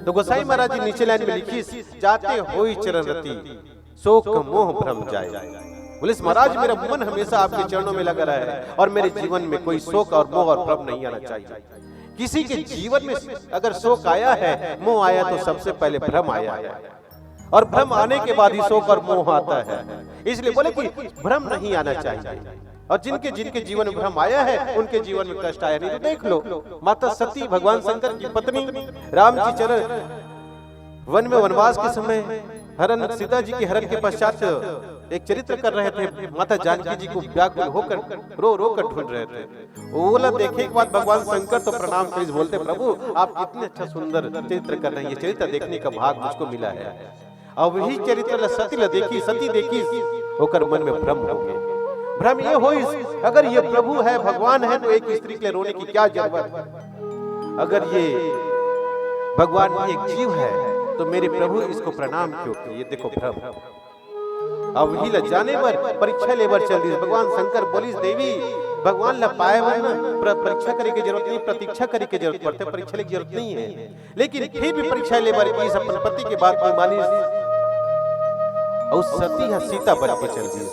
तो गोसाई महाराज जी नीचे लाइन में लिखी, जाते होई चरण रति शोक मोह भ्रम जाए। बोले महाराज मेरा मन हमेशा आपके चरणों में लगा रहा है और मेरे जीवन में कोई शोक और मोह और भ्रम नहीं आना चाहिए। किसी के जीवन में अगर शोक आया है, मोह आया, तो सबसे पहले भ्रम आया है, और भ्रम आने के बाद ही शोक और मोह आता है। इसलिए बोले कि भ्रम नहीं आना चाहिए, और जिनके जिनके जीवन में भ्रम आया है उनके जीवन में कष्ट आया नहीं। तो देख लो माता सती भगवान शंकर की पत्नी, राम जी चरण वन में वनवास के समय हरण, सीता जी के हरण के पश्चात एक चरित्र कर रहे थे। माता जानकी जी को व्याकुल होकर रो रो कर ढूंढ रहे थे। ओला देखे के बाद भगवान शंकर तो प्रणाम कर बोलते, प्रभु आप इतने अच्छा सुंदर चरित्र कर रहे हैं, ये चरित्र देखने का भाग मुझको मिला है। अब वही चरित्र सती देखी, सती देखी होकर मन में भ्रम हो गए। भ्रम ये हो, अगर ये प्रभु है, भगवान है, तो एक स्त्री के लिए रोने की क्या जरूरत। अगर ये भगवान एक जीव है तो मेरे प्रभु इसको प्रणाम क्यों किए। ये देखो भ्रम। अब ही जाने पर परीक्षा लेबर चल रही। भगवान शंकर बोलिस, देवी भगवान ला पाए परीक्षा करे की जरूरत नहीं, प्रतीक्षा करे की जरूरत पड़ते, परीक्षा की जरूरत नहीं है। लेकिन फिर भी परीक्षा लेबर की अपन पति के बात में मानी, और सती है सीता बन के चल रही।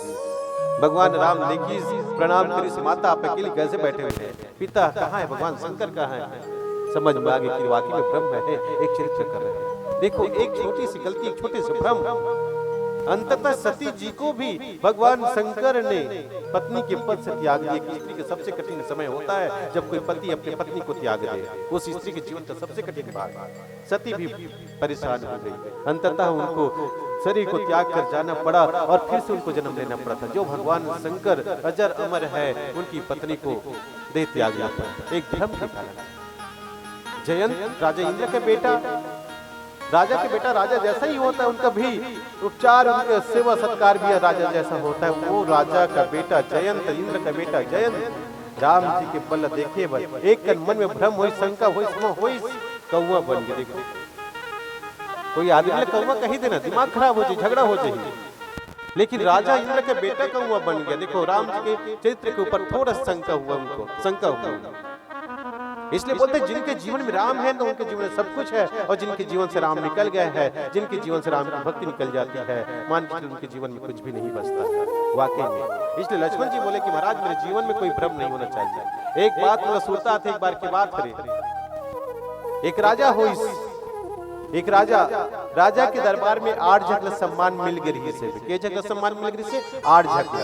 भगवान राम देखी प्रणाम करी, माता आप अकेले कैसे बैठे हुए हैं, पिता कहाँ है, भगवान शंकर कहाँ है। समझ में आ गई कि वाकई में ब्रह्म है, एक चरित्र कर रहे हैं। देखो एक छोटी सी गलती, एक छोटे से भ्रम, अंततः सती जी को भी भगवान शंकर ने पत्नी के पद से त्याग दिया। कि स्त्री के सबसे कठिन समय होता है जब कोई पति अपनी पत्नी को त्याग दे, उस स्त्री के जीवन का सबसे कठिन भाग। सती भी परेशान हो गई, अंततः उनको शरीर को त्याग कर जाना पड़ा और फिर से उनको जन्म लेना पड़ा था। जो भगवान शंकर अजर अमर है, उनकी पत्नी को दे त्यागना पड़ा एक भ्रम के कारण। जयंत राजा इंद्र का बेटा, राजा के बेटा राजा जैसा ही होता है, उनका भी उपचार, उनका सेवा सत्कार भी राजा जैसा होता है। वो राजा का बेटा जयंत, इंद्र का बेटा जयंत, राम जी के बल देखे बल एक मन में भ्रम हो, शंका हो, कौआ बन गए। देखो कोई आदमी कौआ कही देना, दिमाग खराब हो जाए, झगड़ा हो जाए, लेकिन राजा इंद्र का बेटा कौआ बन गया। देखो राम जी के चरित्र के ऊपर थोड़ा शंका हुआ, उनको शंका हुआ। इसलिए बोलते जिनके जीवन में राम है तो उनके जीवन में सब कुछ है, और जिनके जीवन से राम निकल गए हैं, जिनके जीवन से राम की भक्ति निकल जाती है, मान लीजिए उनके जीवन में कुछ भी नहीं बचता है वाकई में। इसलिए लक्ष्मण जी बोले कि महाराज मेरे जीवन में कोई भ्रम नहीं होना चाहिए। एक बात मतलब सुनता था, एक बार की बात करे। एक राजा हो, एक राजा के दरबार में 8 जगह सम्मान मिल गई से। के जगह सम्मान मिल गई से 8 जगह।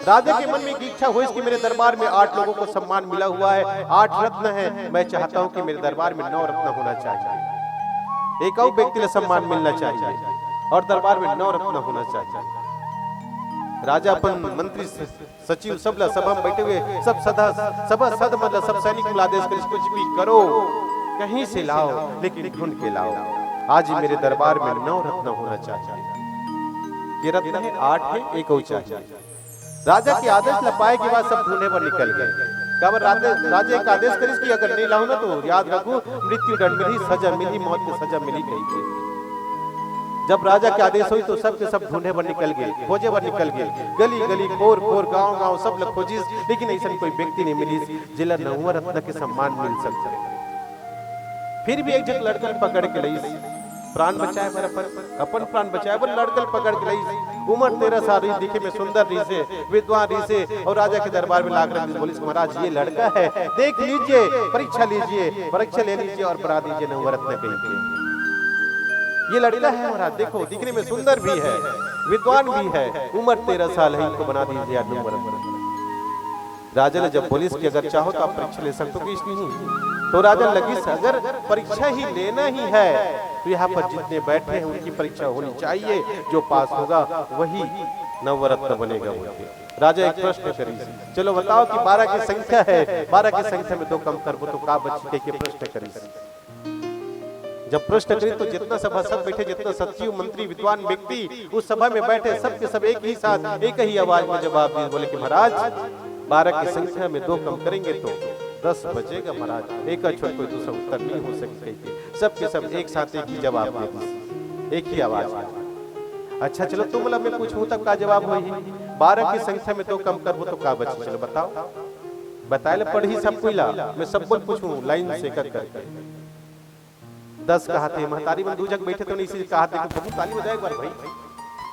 राजा के मन में एक इच्छा हुई कि मेरे दरबार में 8 लोगों को सम्मान मिला हुआ है, 8 रत्न है, मैं चाहता हूं कि मेरे दरबार में 9 रत्न होना चाहिए, एक और व्यक्ति को सम्मान मिलना चाहिए, और दरबार में 9 रत्न होना चाहिए। राजा अपन मंत्री सचिव सब सभा में बैठे हुए, सब सदा सद मतलब सब सैनिक को आदेश कर, कुछ भी करो, कहीं से लाओ, लेकिन ढूंढ के लाओ। आज मेरे दरबार में 9 रत्न होना चाहिए। ये रत्न है 8 है, एक और चाहिए। राजा के आदेश न पाए के बाद सब ढूंढने पर निकल गए। राजा एक आदेश करिस कि अगर नहीं लाऊं ना तो याद रखो मृत्यु दंड मिली, सजा मिली, मौत की सजा मिली कही। जब राजा के आदेश हुई तो सब के सब ढूंढने पर निकल गए, खोजे पर निकल गए, गली गली खोर खोर गांव गांव सब लोग खोजिस, लेकिन ऐसा कोई व्यक्ति नहीं मिली जिला 9 रत्न के सम्मान मिल सकते। फिर भी एक जगह लड़कन पकड़ के लई, प्राण बचाए पर अपन प्राण बचाए पर लड़कन पकड़ के लई। उम्र 13 साल रही, दिखे में सुंदर रही से, विद्वान रही से, और राजा के दरबार में लाकर पुलिस महाराज ये लड़का है, देख लीजिए, परीक्षा लीजिए, परीक्षा ले लीजिए और पढ़ा दीजिए 9 रत्न कहीं। ये लड़का है महाराज, देखो दिखने में सुंदर भी है, विद्वान भी है, उम्र 13 साल है, इनको बना दीजिए 9 रत्न। राजा ने जब पुलिस की अगर चाहो तो आप परीक्षा ले सकते हो कि नहीं, तो राजा लगिस अगर परीक्षा ही लेना ही है तो यहाँ पर जितने बैठे हैं उनकी परीक्षा होनी चाहिए, जो पास होगा वही नवरत्न बनेगा उनके। राजा एक प्रश्न करी, चलो बताओ कि 12 की संख्या है, 12 की संख्या में 2 कम करबो तो का बची के प्रश्न करी। जब प्रश्न करी तो जितना सभासद बैठे, जितना सचिव मंत्री विद्वान व्यक्ति उस सभा में बैठे, सब के सब एक ही साथ एक ही आवाज में जवाब दिए, बोले कि महाराज 12 की संख्या में 2 कम करेंगे तो 10 बचेगा महाराज, एक छोड़ कोई दूसरा उत्तर नहीं हो सकते। सब के सब एक साथ एक ही जवाब दे दिए, एक ही आवाज में। अच्छा चलो तुम मतलब मैं पूछूं तब का जवाब वही, 12 की संख्या में 2 कम करबो तो का बचे, चलो बताओ। बताए पढ़ी सब कोइला, मैं सब बोल पूछूं लाइन से कर करके। 10 कहा थे, महतारी में दूजक बैठे तो नहीं से कहा थे कि बहुत ताली बजाए एक बार भाई।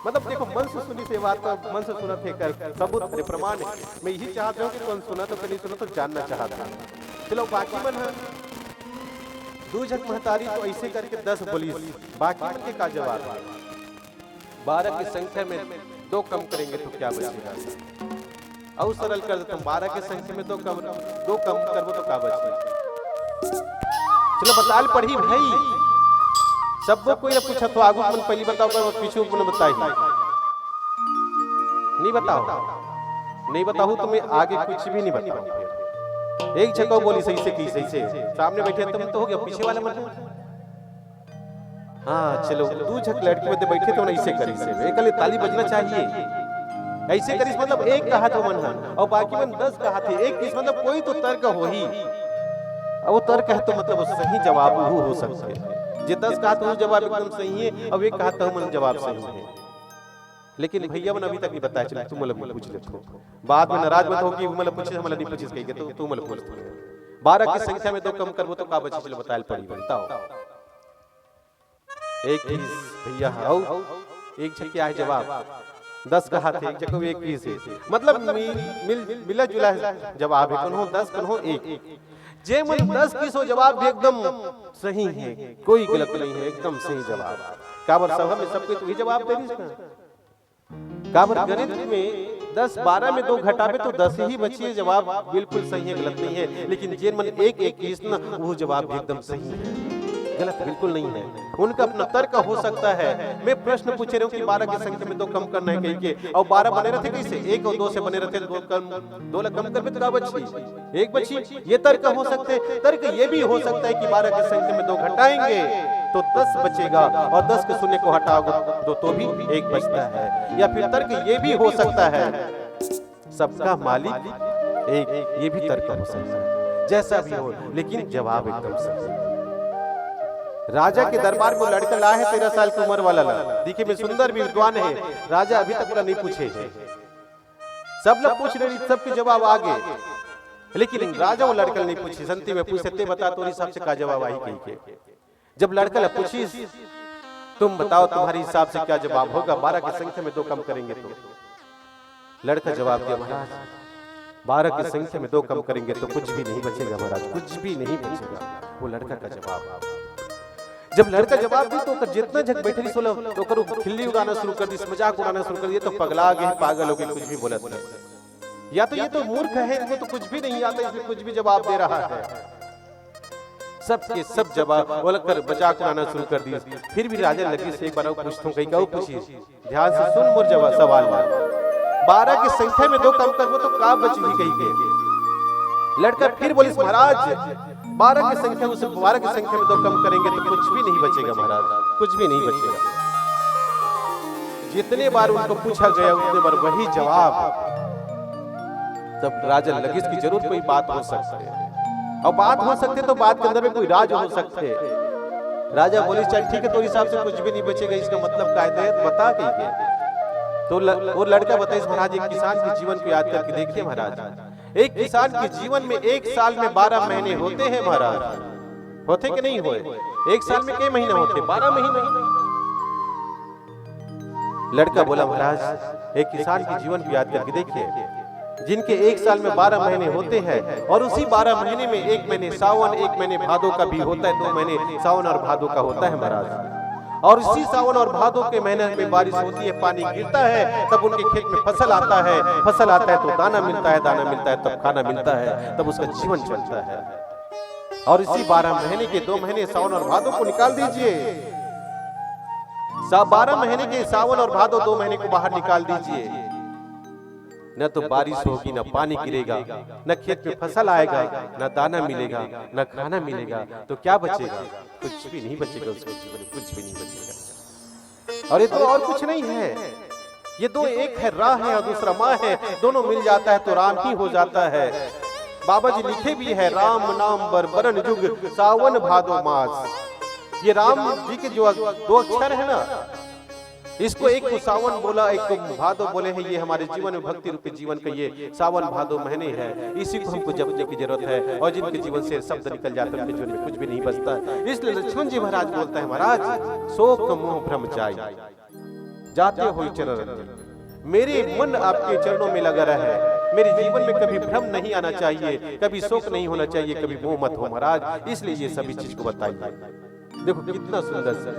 मतलब देखो मन से सुनी से बात, मन से सुना थे कर सबूत है, प्रमाण है। मैं यही चाहता हूँ कि कौन सुना तो कहीं सुना तो जानना चाहता हूँ। चलो बाकी मन है दूजक महतारी तो ऐसे करके 10 बोली, बाकी मन के का जवाब है 12 की संख्या में 2 कम करेंगे तो क्या बचेगा। और सरल कर देता हूँ, 12 की संख्या में 2 कम करबो तो क्या बचेगा। चलो बताल पढ़ी भाई, सबको कोई ना पूछा तो आगू मन पहली बताओ कर पीछे मन बताई, नहीं बताओ तो मैं आगे कुछ भी नहीं बताऊं। एक जगह बोली सही से की सही से, सामने बैठे तुम तो हो गया, पीछे वाला मन। हाँ चलो दू झक लड़की में बैठे तो ऐसे करी से एक ताली बजना चाहिए, ऐसे करी मतलब एक कहा तो मन है और बाकी मन 10 कहा थे, एक किस मतलब कोई तो तर्क हो ही, अब वो तर्क है तो मतलब वो सही जवाब हो सकता है। जे 10 कहा तो जवाब एकदम सही है, अब एक कहा तो मन जवाब सही है। लेकिन भैया मन अभी तक नहीं बताया, चलो तुम मतलब पूछ लेते बाद में नाराज मत हो कि मतलब पूछे मतलब नहीं पूछिस कहीं के तो तुम मतलब पूछ। 12 की संख्या में 2 कम करबो तो का बचे, चलो बताएल पड़ी बताओ। एक भैया आओ एक छक्के आए जवाब, 10 कहा थे एक जगह एक 20 है, मतलब मिला जुला जवाब है, कौन 10 कौन 1। जे मन 10 की सो जवाब भी एकदम सही है, कोई गलत नहीं है, एकदम सही जवाब। काबर सभा में सबको तो ही जवाब दे दी, काबर गणित में 10 12 में 2 घटावे तो 10 ही बची, जवाब बिल्कुल सही है, गलत नहीं है। लेकिन जे मन 1 21 ना वो जवाब भी एकदम सही है, गलत बिल्कुल नहीं है। उनका अपना तर्क हो सकता है। मैं प्रश्न पूछ रहा हूँ कि 12 की संख्या में 2 कम करना है कहीं के, और 12 बने रहते कैसे, 1 और 2 से बने रहते, 2 कम कर तो क्या बची, 1 बची। ये तर्क हो सकते हैं। तर्क ये भी हो सकता है कि 12 की संख्या में 2 घटाएंगे तो 10 बचेगा, और 10 के शून्य को हटाओगे तो भी 1 बचता है। या फिर तर्क ये भी हो सकता है सबका मालिक एक, ये भी तर्क हो सकता है। जैसा भी हो लेकिन जवाब एकदम सही। राजा के दरबार में लड़का ला है 13 साल की उम्र वाला, दिखे में सुंदर भी विद्वान है। राजा अभी तक नहीं पूछे, सब लोग पूछ रहे, सबके जवाब आ गए, लेकिन राजा वो लड़का नहीं पूछी। संती में पूछते बता तो हिसाब से का जवाब आई कहीं के। जब लड़का पूछी तुम बताओ तुम्हारे हिसाब से क्या जवाब होगा, 12 की संख्या में 2 कम करेंगे तो। लड़का जवाब दिया महाराज 12 की संख्या में 2 कम करेंगे तो कुछ भी नहीं बचेगा महाराज, कुछ भी नहीं बचेगा। वो लड़का का जवाब। जब लड़का जवाब दी तो जितना झक बैठे सोलो तो करो खिल्ली उड़ाना शुरू कर दी, मजाक उड़ाना शुरू कर दिया, तो पगला गए, पागल हो गए, कुछ भी बोला था। या तो ये तो मूर्ख है, इनको तो कुछ भी नहीं आता, इसलिए कुछ भी जवाब दे रहा है। सबके सब जवाब बोलकर मजाक उड़ाना शुरू कर दिया। फिर भी राजा लगी से एक बार पूछता हूँ, कहीं का पूछिए, ध्यान से सुन मोर जवाब सवाल। 12 की संख्या में 2 कम करबो तो का बची कहीं के। लड़का फिर बोली महाराज 12 की संख्या उसे 12 की संख्या में 2 कम करेंगे तो कुछ भी नहीं बचेगा महाराज, कुछ भी नहीं बचेगा। जितने बार उनको पूछा गया उतने बार वही जवाब। तब राजा लगे इसकी जरूरत कोई बात हो सकती है, और बात हो सकती है तो बात के अंदर में कोई राज हो सकते है। राजा बोली चल ठीक है तो हिसाब से कुछ भी नहीं बचेगा, इसका मतलब कायदे बता कहीं तो वो लड़का बताइए महाराज एक किसान के जीवन को याद करके देखिए महाराज, एक किसान के जीवन में 1 साल में 12 महीने होते हैं महाराज, होते कि नहीं होए? 1 साल में कई महीने होते? 12 महीने। लड़का बोला महाराज एक किसान के जीवन को याद करके देखिए, जिनके 1 साल में 12 महीने होते हैं, और उसी 12 महीने में 1 महीने सावन, 1 महीने भादो का भी होता है, 2 महीने सावन और भादो का होता है महाराज। और इसी सावन और भादो के महीने में बारिश होती है, पानी गिरता है, तब उनके खेत में फसल आता है, फसल आता है तो दाना मिलता है, दाना मिलता है तब खाना मिलता है, तब उसका जीवन चलता है। और इसी 12 महीने के 2 महीने सावन और भादो को निकाल दीजिए। 12 महीने के सावन और भादो 2 महीने को बाहर निकाल दीजिए। न तो बारिश होगी, न पानी गिरेगा, न खेत में फसल आएगा, न दाना मिलेगा, न खाना मिलेगा, तो क्या बचेगा? कुछ भी नहीं बचेगा उसके जीवन में, कुछ भी नहीं बचेगा। और ये तो और कुछ नहीं है, ये दो एक है, राह है और दूसरा माँ है, दोनों मिल जाता है तो राम ही हो जाता है। बाबा जी लिखे भी है, राम नाम बरबरन जुग सावन भादो मास। ये राम जी के जो 2 अक्षर है ना, इसको एक को सावन बोला, एक को भादो बोले हैं। ये हमारे जीवन में भक्ति रूपी जीवन का ये सावन भादो महीने है, इसी को हमको जपने की जरूरत है। और जिनके जीवन से शब्द निकल जाते हैं उनके जीवन में कुछ भी नहीं बचता। इसलिए लक्ष्मण जी महाराज बोलते हैं, महाराज शोक मोह भ्रम जाय जाते हो चरण, मेरे मन आपके चरणों में लगा रहे। मेरे जीवन में कभी भ्रम नहीं आना चाहिए, कभी शोक नहीं होना चाहिए, कभी मोह मत हो महाराज। इसलिए ये सभी चीज को बताइए। देखो कितना सुंदर से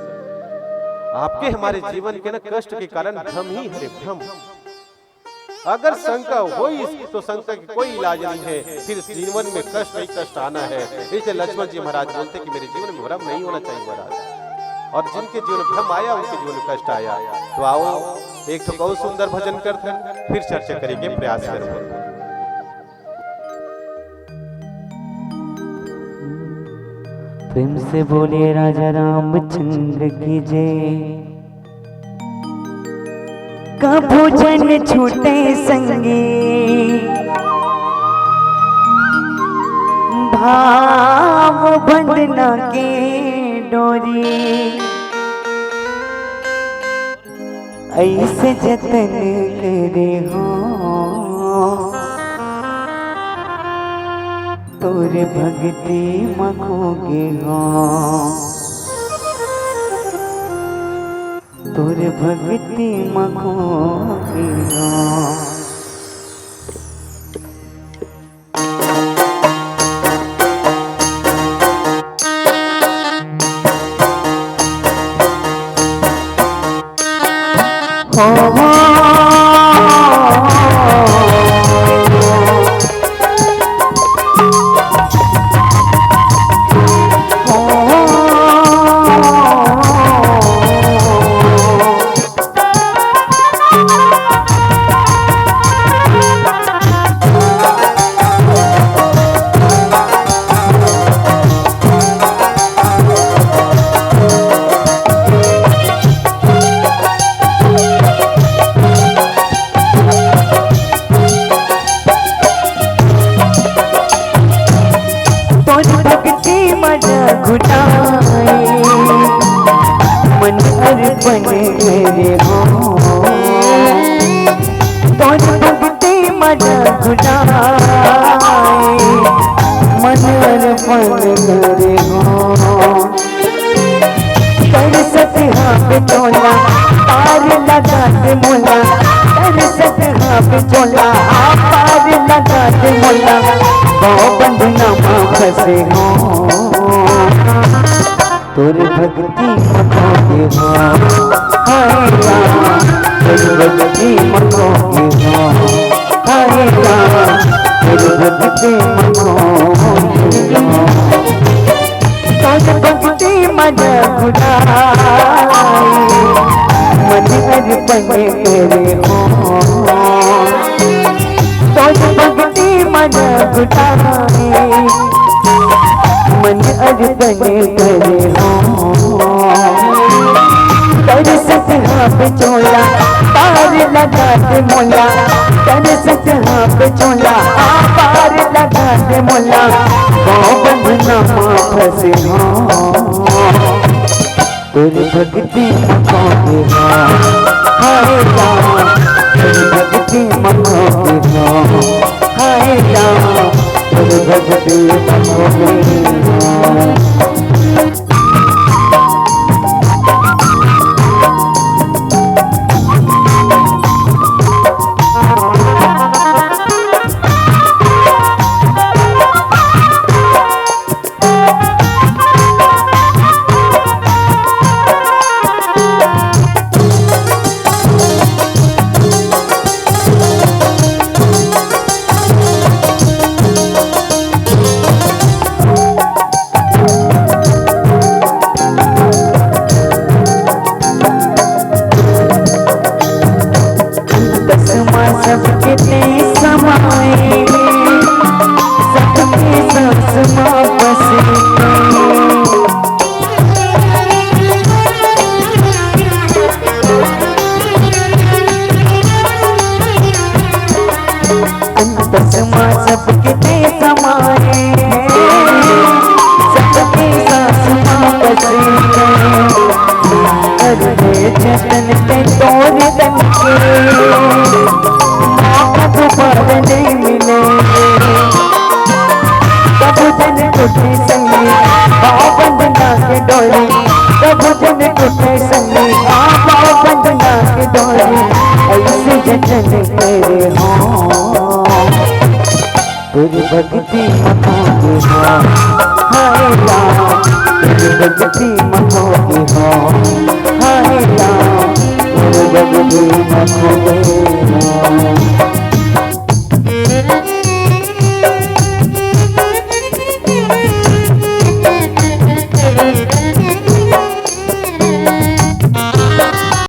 आपके हमारे जीवन के ना कष्ट के कारण भ्रम ही है, भ्रम। अगर शंका हो तो शंका की कोई इलाज नहीं है, फिर जीवन में कष्ट ही कष्ट आना है। इसलिए लक्ष्मण जी महाराज बोलते कि मेरे जीवन में भ्रम नहीं होना चाहिए महाराज। और जिनके जीवन में भ्रम आया उनके जीवन में कष्ट आया। तो आओ एक तो बहुत सुंदर भजन करते हैं, फिर चर्चा करेंगे, प्रयास करेंगे। प्रेम से बोले राजा रामचंद्र की जय। का भोजन छूटे संगी, भाव बंधना के डोरी। ऐसे जतन करे हो तोरे भक्ति मखोगे हो, तोरे भक्ति मखोगे हो। मन अर्पण करे हो तोर भक्ति मन गुनाए, मन अर्पण करे हो। कर सतहा पे चोला पार लगा दे मोला, कर सतहा पे चोला पार लगा दे मोला। बहु बंधना मां फंसे हो तोर भक्ति मखोगे हो, हाय राम तोर भक्ति मखोगे हो, हाय राम तोर भक्ति मखोगे हो। तोर भक्ति मन गुनाए, मन अर्पण करे हो। तोर भक्ति मन गुनाए, मन अर्पण करे हो। कर सतहा पे चोला पार लगा दे मोला, कर सतहा पे चोला पार लगा दे मोला। बहु बंधना मां फंसे हो तोर भक्ति मखोगे हो, हाय राम तोर भक्ति मखोगे हो, हाय राम तोर भक्ति मखोगे हो। सबके ते समाए, सबके सांस माँ बसे। अंतसमा सबके ते समाए, सबके सांस माँ बसे। अरे जतन ते तोड़ तन के माँ का दोबारा नहीं मिलेंगे। कब जन उठे संगी पाँव बंधना के डोरी, कब जन उठे संगी पाँव बंधना के डोरी। ऐसे जतन तेरे हों तेरी भक्ति मनों की हो, हाय राम तेरी भक्ति मनों की हो, हाय राम तेरी भक्ति मनों की हो।